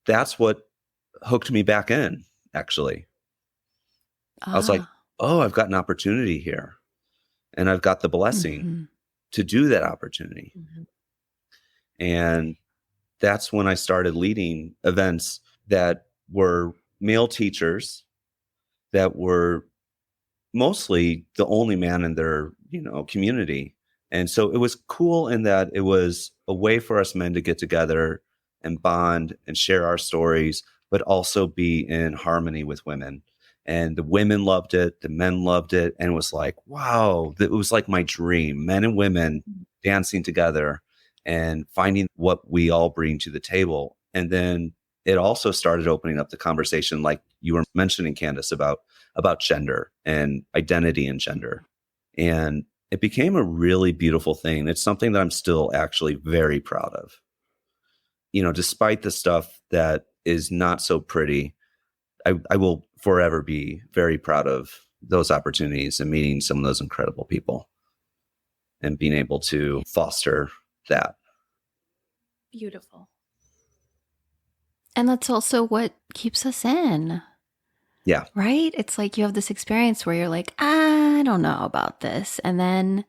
that's what hooked me back in, actually. I was like, oh, I've got an opportunity here. And I've got the blessing to do that opportunity. Mhm. And that's when I started leading events that were male teachers that were mostly the only man in their, community. And so it was cool in that it was a way for us men to get together and bond and share our stories, but also be in harmony with women. And the women loved it, the men loved it, and it was like, wow, it was like my dream, men and women dancing together and finding what we all bring to the table. And then it also started opening up the conversation, like you were mentioning, Candace, about gender and identity and gender. And it became a really beautiful thing. It's something that I'm still actually very proud of. You know, despite the stuff that is not so pretty, I will forever be very proud of those opportunities and meeting some of those incredible people and being able to foster that. Beautiful. And that's also what keeps us in. Yeah. Right? It's like you have this experience where you're like, I don't know about this. And then,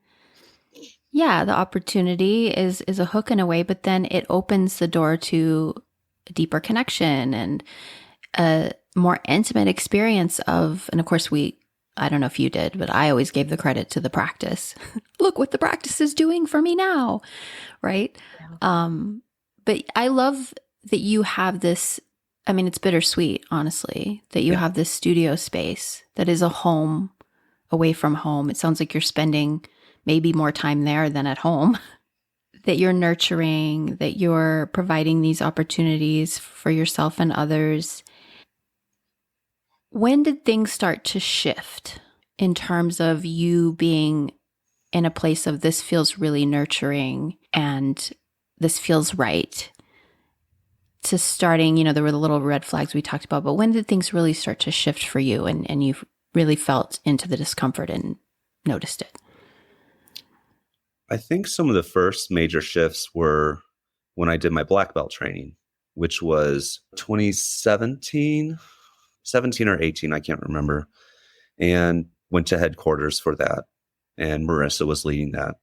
yeah, the opportunity is a hook in a way, but then it opens the door to a deeper connection and a more intimate experience of, and of course I don't know if you did, but I always gave the credit to the practice. Look what the practice is doing for me now. Right? Yeah. But I love that you have this, I mean, it's bittersweet, honestly, that you have this studio space that is a home away from home. It sounds like you're spending maybe more time there than at home, that you're nurturing, that you're providing these opportunities for yourself and others. When did things start to shift in terms of you being in a place of this feels really nurturing and this feels right, to starting, you know, there were the little red flags we talked about, but when did things really start to shift for you and you really felt into the discomfort and noticed it? I think some of the first major shifts were when I did my black belt training, which was 2017 or 18, I can't remember, and went to headquarters for that. And Marissa was leading that.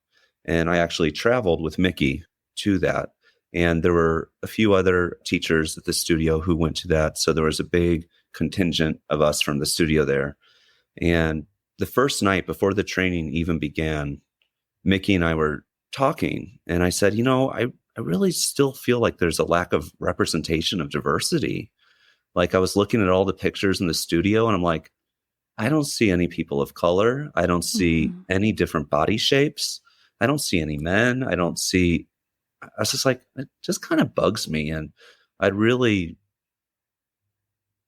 And I actually traveled with Mickey to that. And there were a few other teachers at the studio who went to that. So there was a big contingent of us from the studio there. And the first night before the training even began, Mickey and I were talking. And I said, you know, I really still feel like there's a lack of representation of diversity. Like I was looking at all the pictures in the studio and I'm like, I don't see any people of color. I don't see any different body shapes. I don't see any men. I was just like, it just kind of bugs me. And I really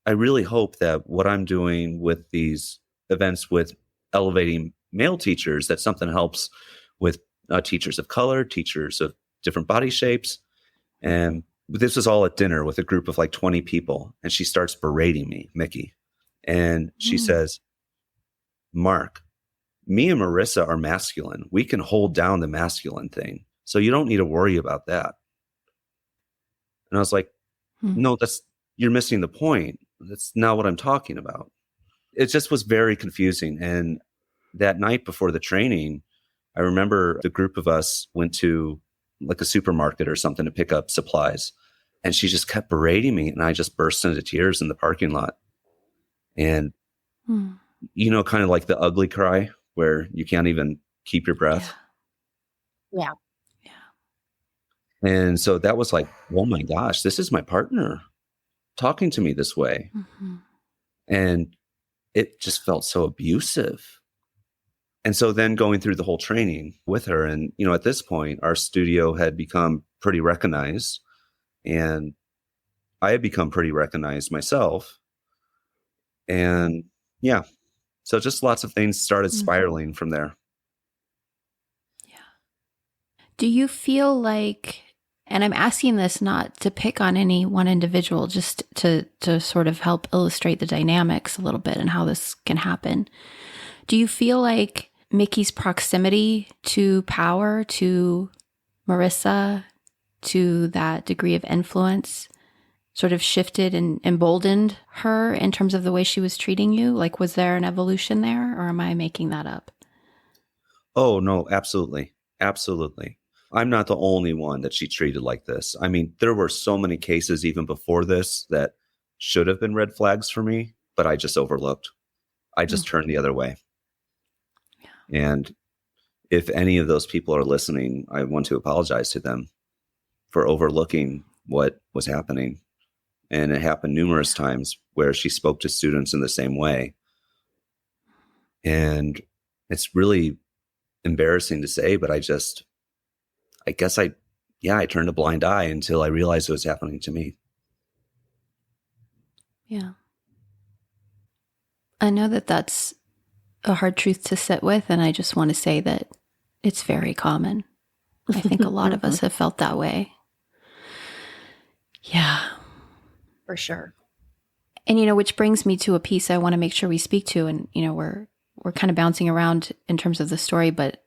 hope that what I'm doing with these events with elevating male teachers, that something helps with teachers of color, teachers of different body shapes. And this was all at dinner with a group of like 20 people. And she starts berating me, Mickey. And she says, Mark, me and Marissa are masculine. We can hold down the masculine thing. So you don't need to worry about that. And I was like, no, you're missing the point. That's not what I'm talking about. It just was very confusing. And that night before the training, I remember the group of us went to like a supermarket or something to pick up supplies. And she just kept berating me. And I just burst into tears in the parking lot. And, you know, kind of like the ugly cry where you can't even keep your breath. Yeah. And so that was like, oh my gosh, this is my partner talking to me this way. And it just felt so abusive. And so then going through the whole training with her, and, you know, at this point, our studio had become pretty recognized. And I had become pretty recognized myself. And yeah, so just lots of things started spiraling from there. Yeah. Do you feel like, and I'm asking this not to pick on any one individual, just to sort of help illustrate the dynamics a little bit and how this can happen. Do you feel like Mickey's proximity to power, to Marissa, to that degree of influence, sort of shifted and emboldened her in terms of the way she was treating you? Like, was there an evolution there, or am I making that up? Oh, no, absolutely. Absolutely. I'm not the only one that she treated like this. I mean, there were so many cases even before this that should have been red flags for me, but I just overlooked. I just turned the other way. Yeah. And if any of those people are listening, I want to apologize to them for overlooking what was happening. And it happened numerous times where she spoke to students in the same way. And it's really embarrassing to say, but I turned a blind eye until I realized it was happening to me. Yeah. I know that that's a hard truth to sit with, and I just want to say that it's very common. I think a lot of us have felt that way. Yeah. For sure. And, which brings me to a piece I want to make sure we speak to. And, we're kind of bouncing around in terms of the story, but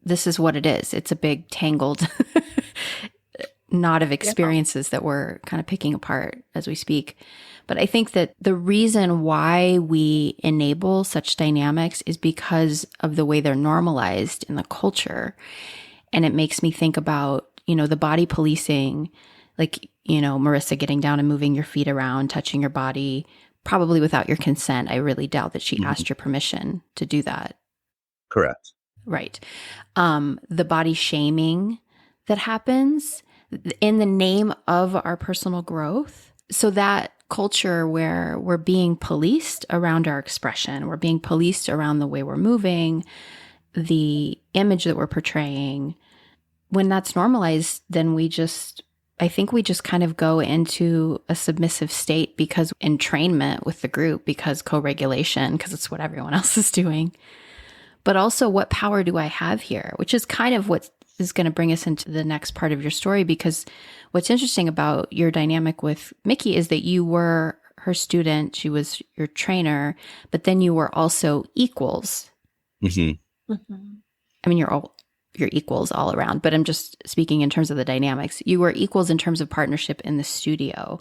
this is what it is. It's a big tangled knot of experiences that we're kind of picking apart as we speak. But I think that the reason why we enable such dynamics is because of the way they're normalized in the culture. And it makes me think about, the body policing, like, Marissa getting down and moving your feet around, touching your body, probably without your consent. I really doubt that she asked your permission to do that. Correct. Right. The body shaming that happens in the name of our personal growth. So that culture where we're being policed around our expression, we're being policed around the way we're moving, the image that we're portraying, when that's normalized, then I think we just kind of go into a submissive state because entrainment with the group, because co-regulation, because it's what everyone else is doing. But also, what power do I have here? Which is kind of what is going to bring us into the next part of your story, because what's interesting about your dynamic with Mickey is that you were her student, she was your trainer, but then you were also equals. Mm-hmm. Mm-hmm. I mean, you're equals all around, but I'm just speaking in terms of the dynamics. You were equals in terms of partnership in the studio.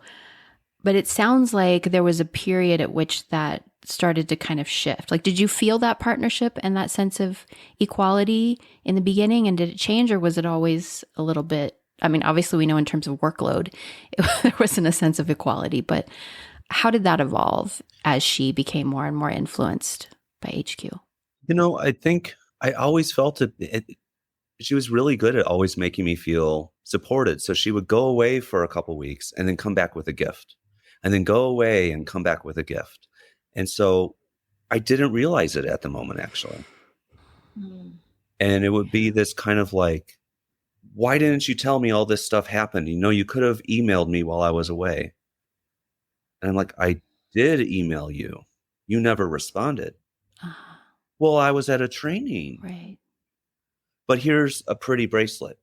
But it sounds like there was a period at which that started to kind of shift. Like, did you feel that partnership and that sense of equality in the beginning? And did it change, or was it always a little bit? I mean, obviously we know in terms of workload, there wasn't a sense of equality, but how did that evolve as she became more and more influenced by HQ? I think I always felt she was really good at always making me feel supported. So she would go away for a couple weeks and then come back with a gift, and then go away and come back with a gift. And so I didn't realize it at the moment, actually. And it would be this kind of like, why didn't you tell me all this stuff happened? You could have emailed me while I was away. And I'm like, I did email you. You never responded. Well, I was at a training. Right. But here's a pretty bracelet.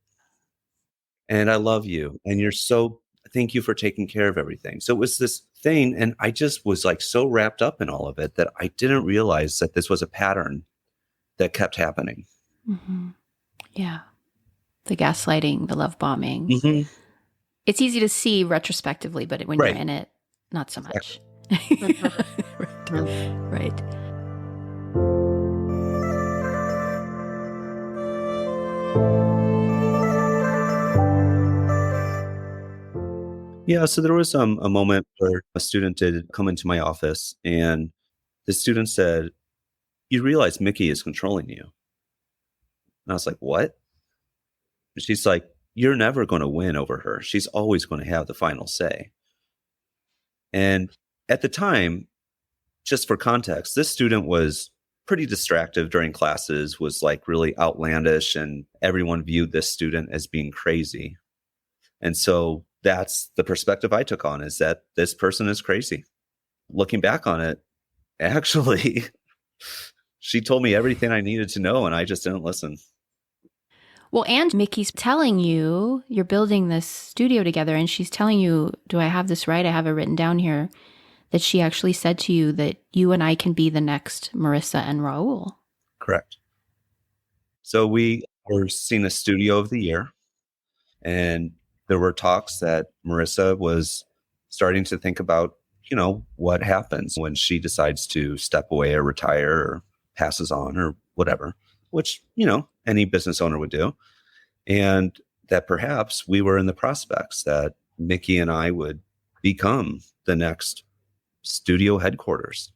And I love you. And thank you for taking care of everything. So it was this thing. And I just was like so wrapped up in all of it that I didn't realize that this was a pattern that kept happening. Mm-hmm. Yeah. The gaslighting, the love bombing. Mm-hmm. It's easy to see retrospectively, but when you're in it, not so much. Right. Yeah, so there was a moment where a student did come into my office, and the student said, "You realize Mickey is controlling you." And I was like, "What?" And she's like, "You're never going to win over her. She's always going to have the final say." And at the time, just for context, this student was pretty distractive during classes, was like really outlandish, and everyone viewed this student as being crazy. And so that's the perspective I took on, is that this person is crazy. Looking back on it, actually, she told me everything I needed to know, and I just didn't listen. Well, and Mickey's telling you, you're building this studio together, and she's telling you, do I have this right? I have it written down here, that she actually said to you that you and I can be the next Marissa and Raul. Correct. So we were seen as Studio of the Year, and there were talks that Marissa was starting to think about, what happens when she decides to step away or retire or passes on or whatever, which, any business owner would do. And that perhaps we were in the prospects that Mickey and I would become the next studio headquarters.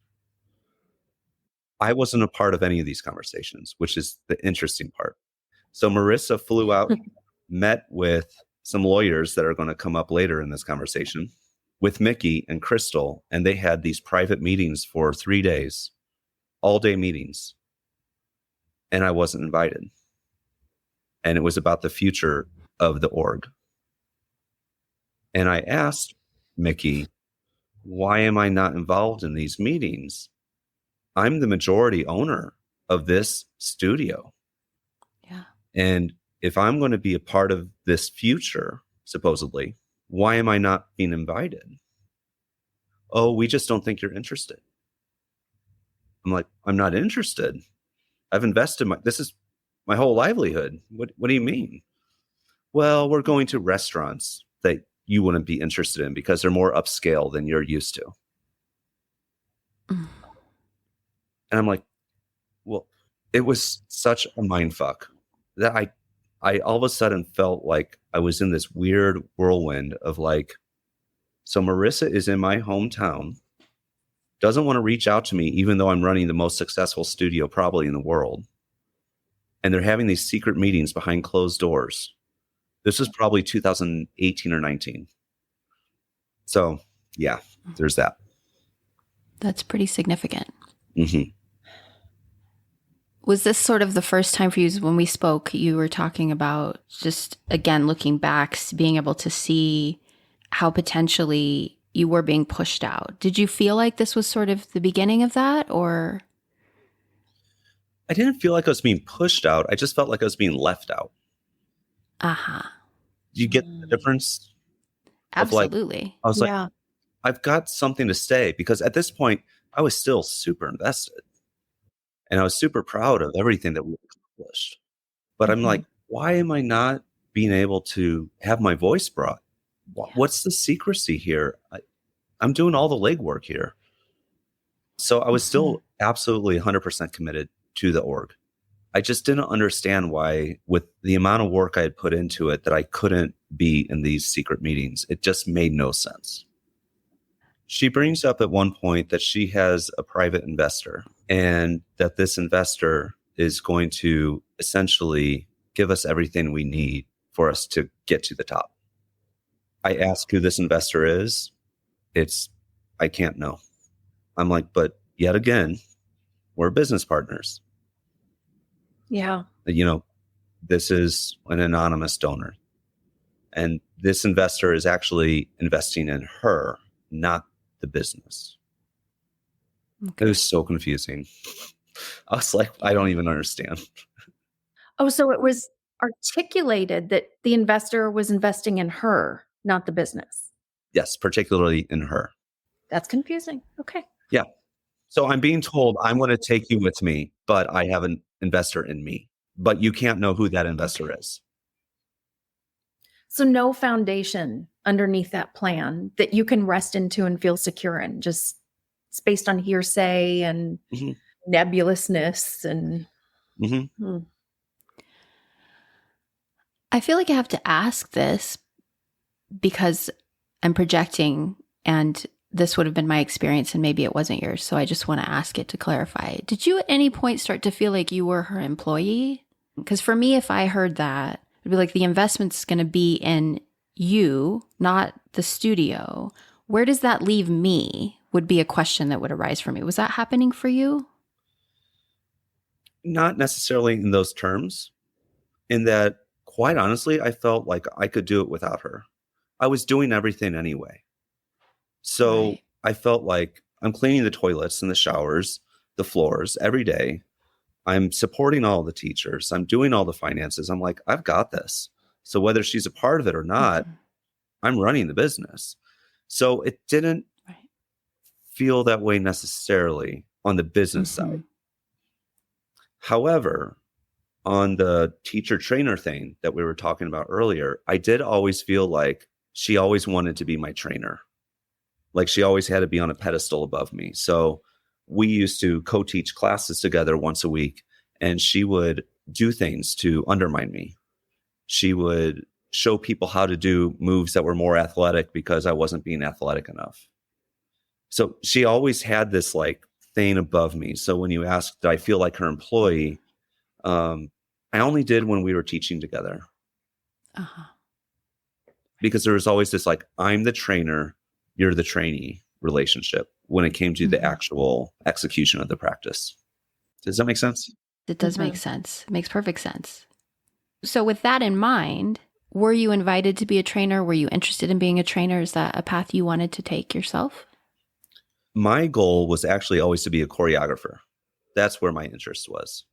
I wasn't a part of any of these conversations, which is the interesting part. So Marissa flew out, met with some lawyers that are going to come up later in this conversation. with Mickey and Crystal, and they had these private meetings for 3 days, all day meetings. And I wasn't invited. And it was about the future of the org. And I asked Mickey, why am I not involved in these meetings? I'm the majority owner of this studio. Yeah. And if I'm going to be a part of this future, supposedly, why am I not being invited? Oh, we just don't think you're interested. I'm like, I'm not interested. I've invested this is my whole livelihood. What do you mean? Well, we're going to restaurants that you wouldn't be interested in because they're more upscale than you're used to. And I'm like, well, it was such a mind fuck that I all of a sudden felt like I was in this weird whirlwind of like, so Marissa is in my hometown, doesn't want to reach out to me, even though I'm running the most successful studio probably in the world. And they're having these secret meetings behind closed doors. This was probably 2018 or 19. So yeah, there's that. That's pretty significant. Mm-hmm. Was this sort of the first time for you? When we spoke, you were talking about just, again, looking back, being able to see how potentially you were being pushed out. Did you feel like this was sort of the beginning of that, or? I didn't feel like I was being pushed out. I just felt like I was being left out. Uh-huh. Do you get the difference? Absolutely. I was like, I've got something to say, because at this point I was still super invested and I was super proud of everything that we accomplished. But I'm like, why am I not being able to have my voice brought? What's the secrecy here? I'm doing all the legwork here. So I was still absolutely 100% committed to the org. I just didn't understand why, with the amount of work I had put into it, that I couldn't be in these secret meetings. It just made no sense. She brings up at one point that she has a private investor and that this investor is going to essentially give us everything we need for us to get to the top. I ask who this investor is. I can't know. I'm like, but yet again, we're business partners. Yeah. This is an anonymous donor. And this investor is actually investing in her, not the business. Okay. It was so confusing. I was like, I don't even understand. Oh, so it was articulated that the investor was investing in her, not the business. Yes, particularly in her. That's confusing. Okay. Yeah. So I'm being told I'm going to take you with me, but I have an investor in me. But you can't know who that investor is. So no foundation underneath that plan that you can rest into and feel secure in. Just it's based on hearsay and nebulousness and. I feel like I have to ask this because I'm projecting, and this would have been my experience and maybe it wasn't yours. So I just want to ask it to clarify. Did you at any point start to feel like you were her employee? Because for me, if I heard that, it'd be like the investment's going to be in you, not the studio. Where does that leave me would be a question that would arise for me. Was that happening for you? Not necessarily in those terms, in that, quite honestly, I felt like I could do it without her. I was doing everything anyway. So right. I felt like I'm cleaning the toilets and the showers, the floors every day. I'm supporting all the teachers. I'm doing all the finances. I'm like, I've got this. So whether she's a part of it or not, I'm running the business. So it didn't feel that way necessarily on the business side. However, on the teacher trainer thing that we were talking about earlier, I did always feel like she always wanted to be my trainer. Like she always had to be on a pedestal above me. So we used to co-teach classes together once a week, and she would do things to undermine me. She would show people how to do moves that were more athletic because I wasn't being athletic enough. So she always had this like thing above me. So when you ask, did I feel like her employee? I only did when we were teaching together. Because there was always this like, I'm the trainer, you're the trainee relationship when it came to the Mm-hmm. actual execution of the practice. Does that make sense? It does make sense. It makes perfect sense. So with that in mind, were you invited to be a trainer? Were you interested in being a trainer? Is that a path you wanted to take yourself? My goal was actually always to be a choreographer. That's where my interest was.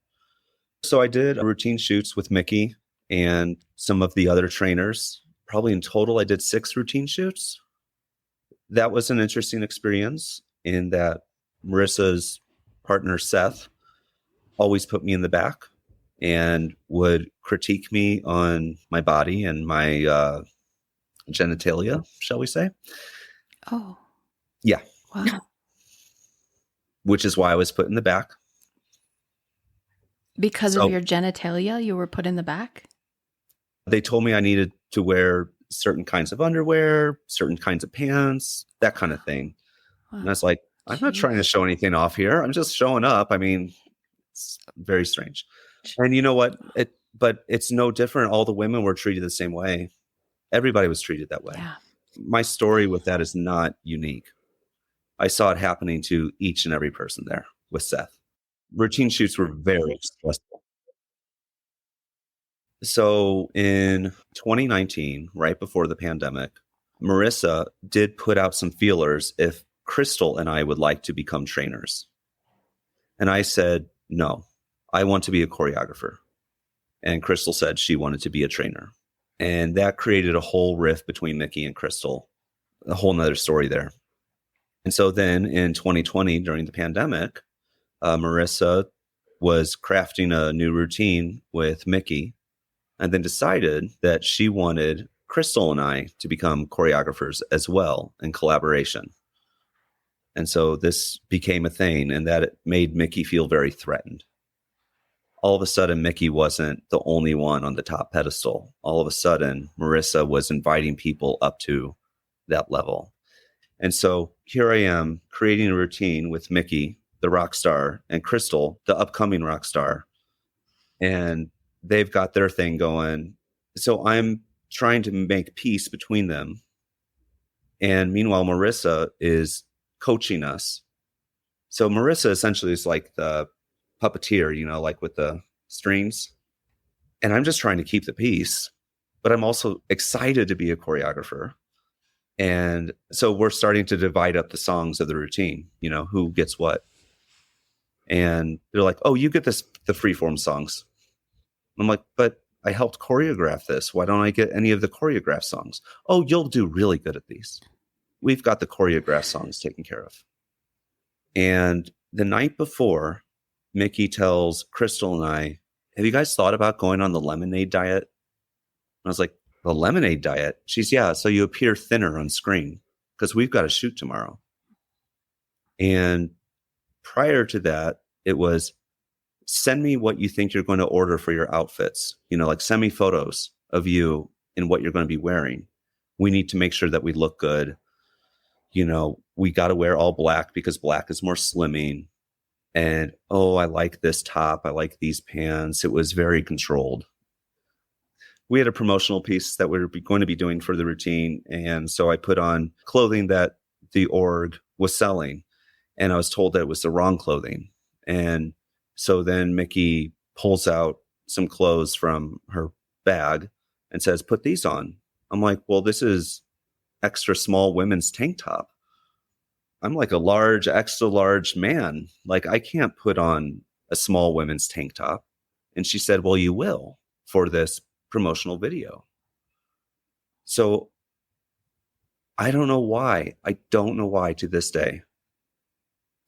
So I did routine shoots with Mickey and some of the other trainers. Probably in total, I did 6 routine shoots. That was an interesting experience in that Marissa's partner, Seth, always put me in the back and would critique me on my body and my genitalia, shall we say. Oh. Yeah. Wow. Which is why I was put in the back. Because of your genitalia, you were put in the back? They told me I needed to wear certain kinds of underwear, certain kinds of pants, that kind of thing. Wow. And I was like, I'm not trying to show anything off here. I'm just showing up. I mean, it's very strange. And you know what? But it's no different. All the women were treated the same way. Everybody was treated that way. Yeah. My story with that is not unique. I saw it happening to each and every person there with Seth. Routine shoots were very stressful. So in 2019, right before the pandemic, Marissa did put out some feelers if Crystal and I would like to become trainers. And I said, no, I want to be a choreographer. And Crystal said she wanted to be a trainer. And that created a whole rift between Mickey and Crystal, a whole nother story there. And so then in 2020, during the pandemic, Marissa was crafting a new routine with Mickey and then decided that she wanted Crystal and I to become choreographers as well in collaboration. And so this became a thing, and that it made Mickey feel very threatened. All of a sudden, Mickey wasn't the only one on the top pedestal. All of a sudden, Marissa was inviting people up to that level. And so here I am creating a routine with Mickey, the rock star, and Crystal, the upcoming rock star. And they've got their thing going. So I'm trying to make peace between them. And meanwhile, Marissa is coaching us. So Marissa essentially is like the puppeteer, you know, like with the strings. And I'm just trying to keep the peace, but I'm also excited to be a choreographer. And so we're starting to divide up the songs of the routine, you know, who gets what. And they're like, oh, you get the freeform songs. I'm like, but I helped choreograph this. Why don't I get any of the choreographed songs? Oh, you'll do really good at these. We've got the choreographed songs taken care of. And the night before, Mickey tells Crystal and I, have you guys thought about going on the lemonade diet? And I was like, the lemonade diet? She's, yeah, so you appear thinner on screen because we've got a shoot tomorrow. And prior to that, it was, send me what you think you're going to order for your outfits. You know, like send me photos of you and what you're going to be wearing. We need to make sure that we look good. You know, we got to wear all black because black is more slimming. And, oh, I like this top. I like these pants. It was very controlled. We had a promotional piece that we were going to be doing for the routine. And so I put on clothing that the org was selling. And I was told that it was the wrong clothing. And so then Mickey pulls out some clothes from her bag and says, put these on. I'm like, well, this is extra small women's tank top. I'm like a large, extra large man. Like I can't put on a small women's tank top. And she said, well, you will for this promotional video. So I don't know why. I don't know why to this day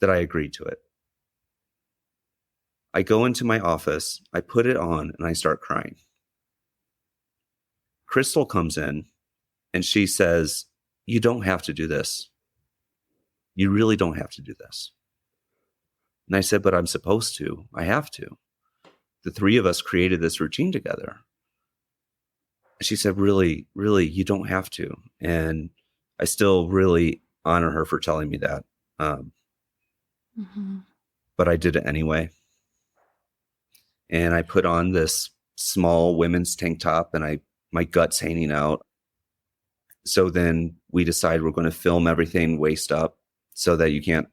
that I agreed to it. I go into my office, I put it on, and I start crying. Crystal comes in and she says, you don't have to do this. You really don't have to do this. And I said, but I'm supposed to. I have to. The three of us created this routine together. She said, really, really, you don't have to. And I still really honor her for telling me that. But I did it anyway. And I put on this small women's tank top and my guts hanging out. So then we decide we're going to film everything waist up so that you can't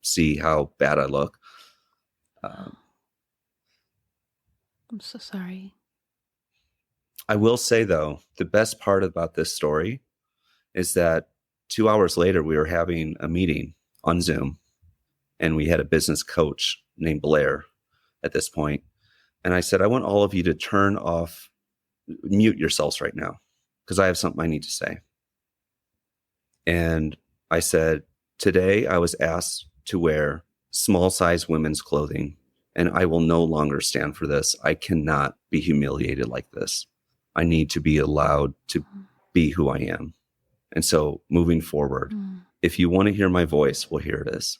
see how bad I look. I'm so sorry. I will say, though, the best part about this story is that 2 hours later, we were having a meeting on Zoom, and we had a business coach named Blair at this point. And I said, I want all of you to mute yourselves right now, because I have something I need to say. And I said, today I was asked to wear small size women's clothing, and I will no longer stand for this. I cannot be humiliated like this. I need to be allowed to be who I am. And so moving forward, if you want to hear my voice, well, here it is.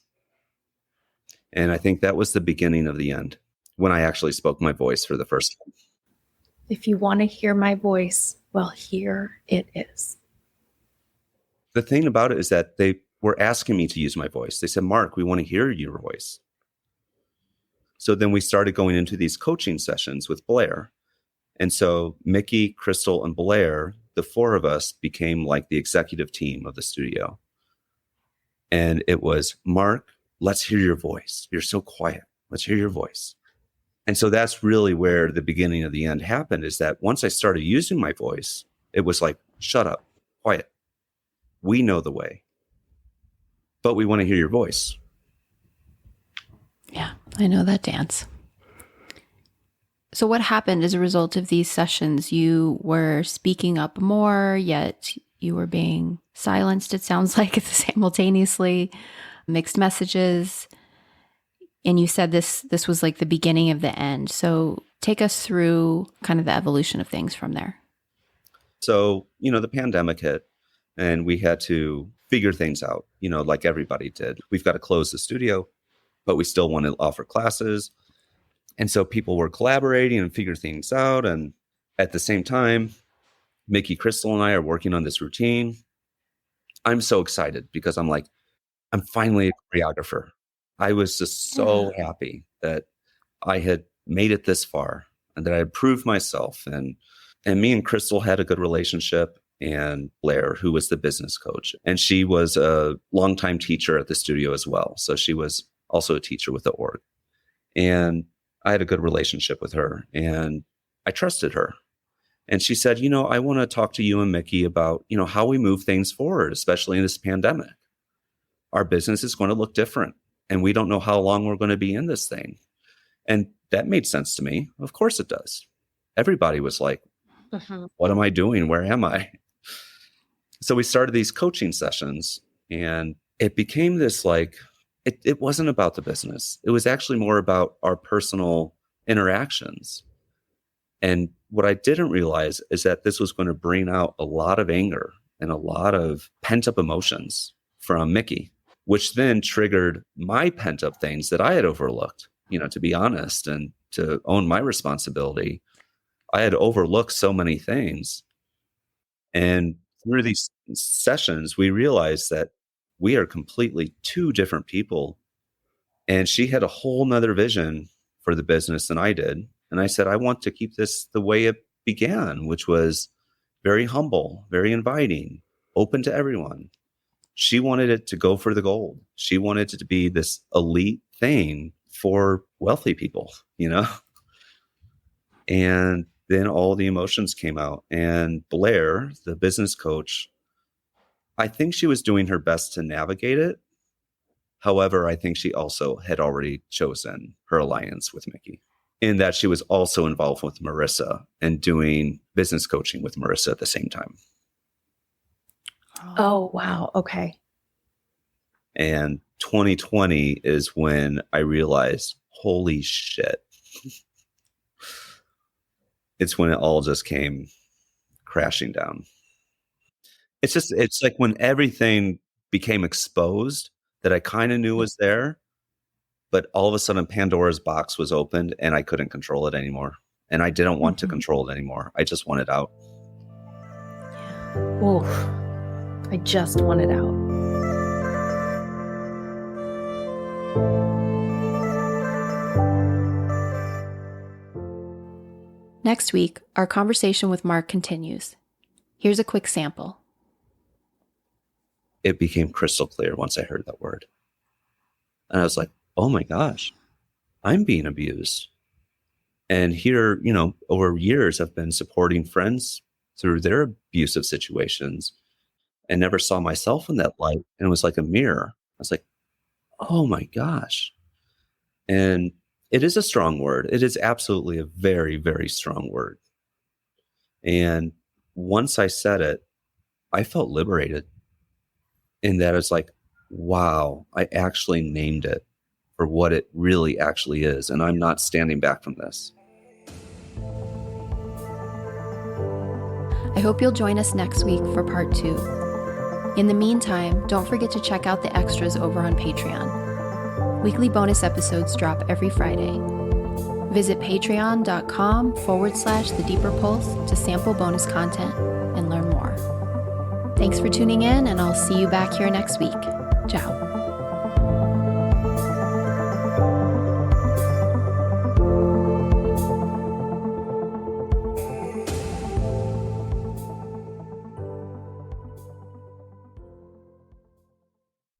And I think that was the beginning of the end, when I actually spoke my voice for the first time. If you want to hear my voice, well, here it is. The thing about it is that they were asking me to use my voice. They said, Mark, we want to hear your voice. So then we started going into these coaching sessions with Blair. And so Mickey, Crystal, and Blair, the four of us, became like the executive team of the studio. And it was, Mark, let's hear your voice. You're so quiet. Let's hear your voice. And so that's really where the beginning of the end happened, is that once I started using my voice, it was like, shut up, quiet. We know the way, but we want to hear your voice. Yeah, I know that dance. So what happened as a result of these sessions? You were speaking up more, yet you were being silenced, it sounds like, simultaneously, mixed messages. And you said this was like the beginning of the end. So take us through kind of the evolution of things from there. So, the pandemic hit and we had to figure things out, like everybody did. We've got to close the studio, but we still want to offer classes. And so people were collaborating and figuring things out. And at the same time, Mickey, Crystal, and I are working on this routine. I'm so excited because I'm finally a choreographer. I was just so happy that I had made it this far and that I had proved myself. And me and Crystal had a good relationship, and Blair, who was the business coach, and she was a longtime teacher at the studio as well. So she was also a teacher with the org. And I had a good relationship with her and I trusted her. And she said, I want to talk to you and Mickey about, how we move things forward, especially in this pandemic. Our business is going to look different and we don't know how long we're going to be in this thing. And that made sense to me. Of course it does. Everybody was like, what am I doing? Where am I? So we started these coaching sessions and it became this it wasn't about the business. It was actually more about our personal interactions. And what I didn't realize is that this was going to bring out a lot of anger and a lot of pent up emotions from Mickey, which then triggered my pent up things that I had overlooked, to be honest, and to own my responsibility. I had overlooked so many things. And through these sessions, we realized that we are completely two different people. And she had a whole nother vision for the business than I did. And I said, I want to keep this the way it began, which was very humble, very inviting, open to everyone. She wanted it to go for the gold. She wanted it to be this elite thing for wealthy people, And then all the emotions came out. And Blair, the business coach, I think she was doing her best to navigate it. However, I think she also had already chosen her alliance with Mickey, in that she was also involved with Marissa and doing business coaching with Marissa at the same time. Oh, wow. Okay. And 2020 is when I realized, holy shit. It's when it all just came crashing down. It's like when everything became exposed that I kind of knew was there, but all of a sudden Pandora's box was opened and I couldn't control it anymore. And I didn't want to control it anymore. I just wanted out. Oof. I just want it out. Next week, our conversation with Mark continues. Here's a quick sample. it became crystal clear once I heard that word. And I was like, oh my gosh, I'm being abused. And here, over years, I've been supporting friends through their abusive situations and never saw myself in that light. And it was like a mirror. I was like, oh my gosh. And it is a strong word. It is absolutely a very, very strong word. And once I said it, I felt liberated in that it's like, wow, I actually named it for what it really actually is. And I'm not standing back from this. I hope you'll join us next week for part 2. In the meantime, don't forget to check out the extras over on Patreon. Weekly bonus episodes drop every Friday. Visit patreon.com/The Deeper Pulse to sample bonus content and learn more. Thanks for tuning in, and I'll see you back here next week. Ciao.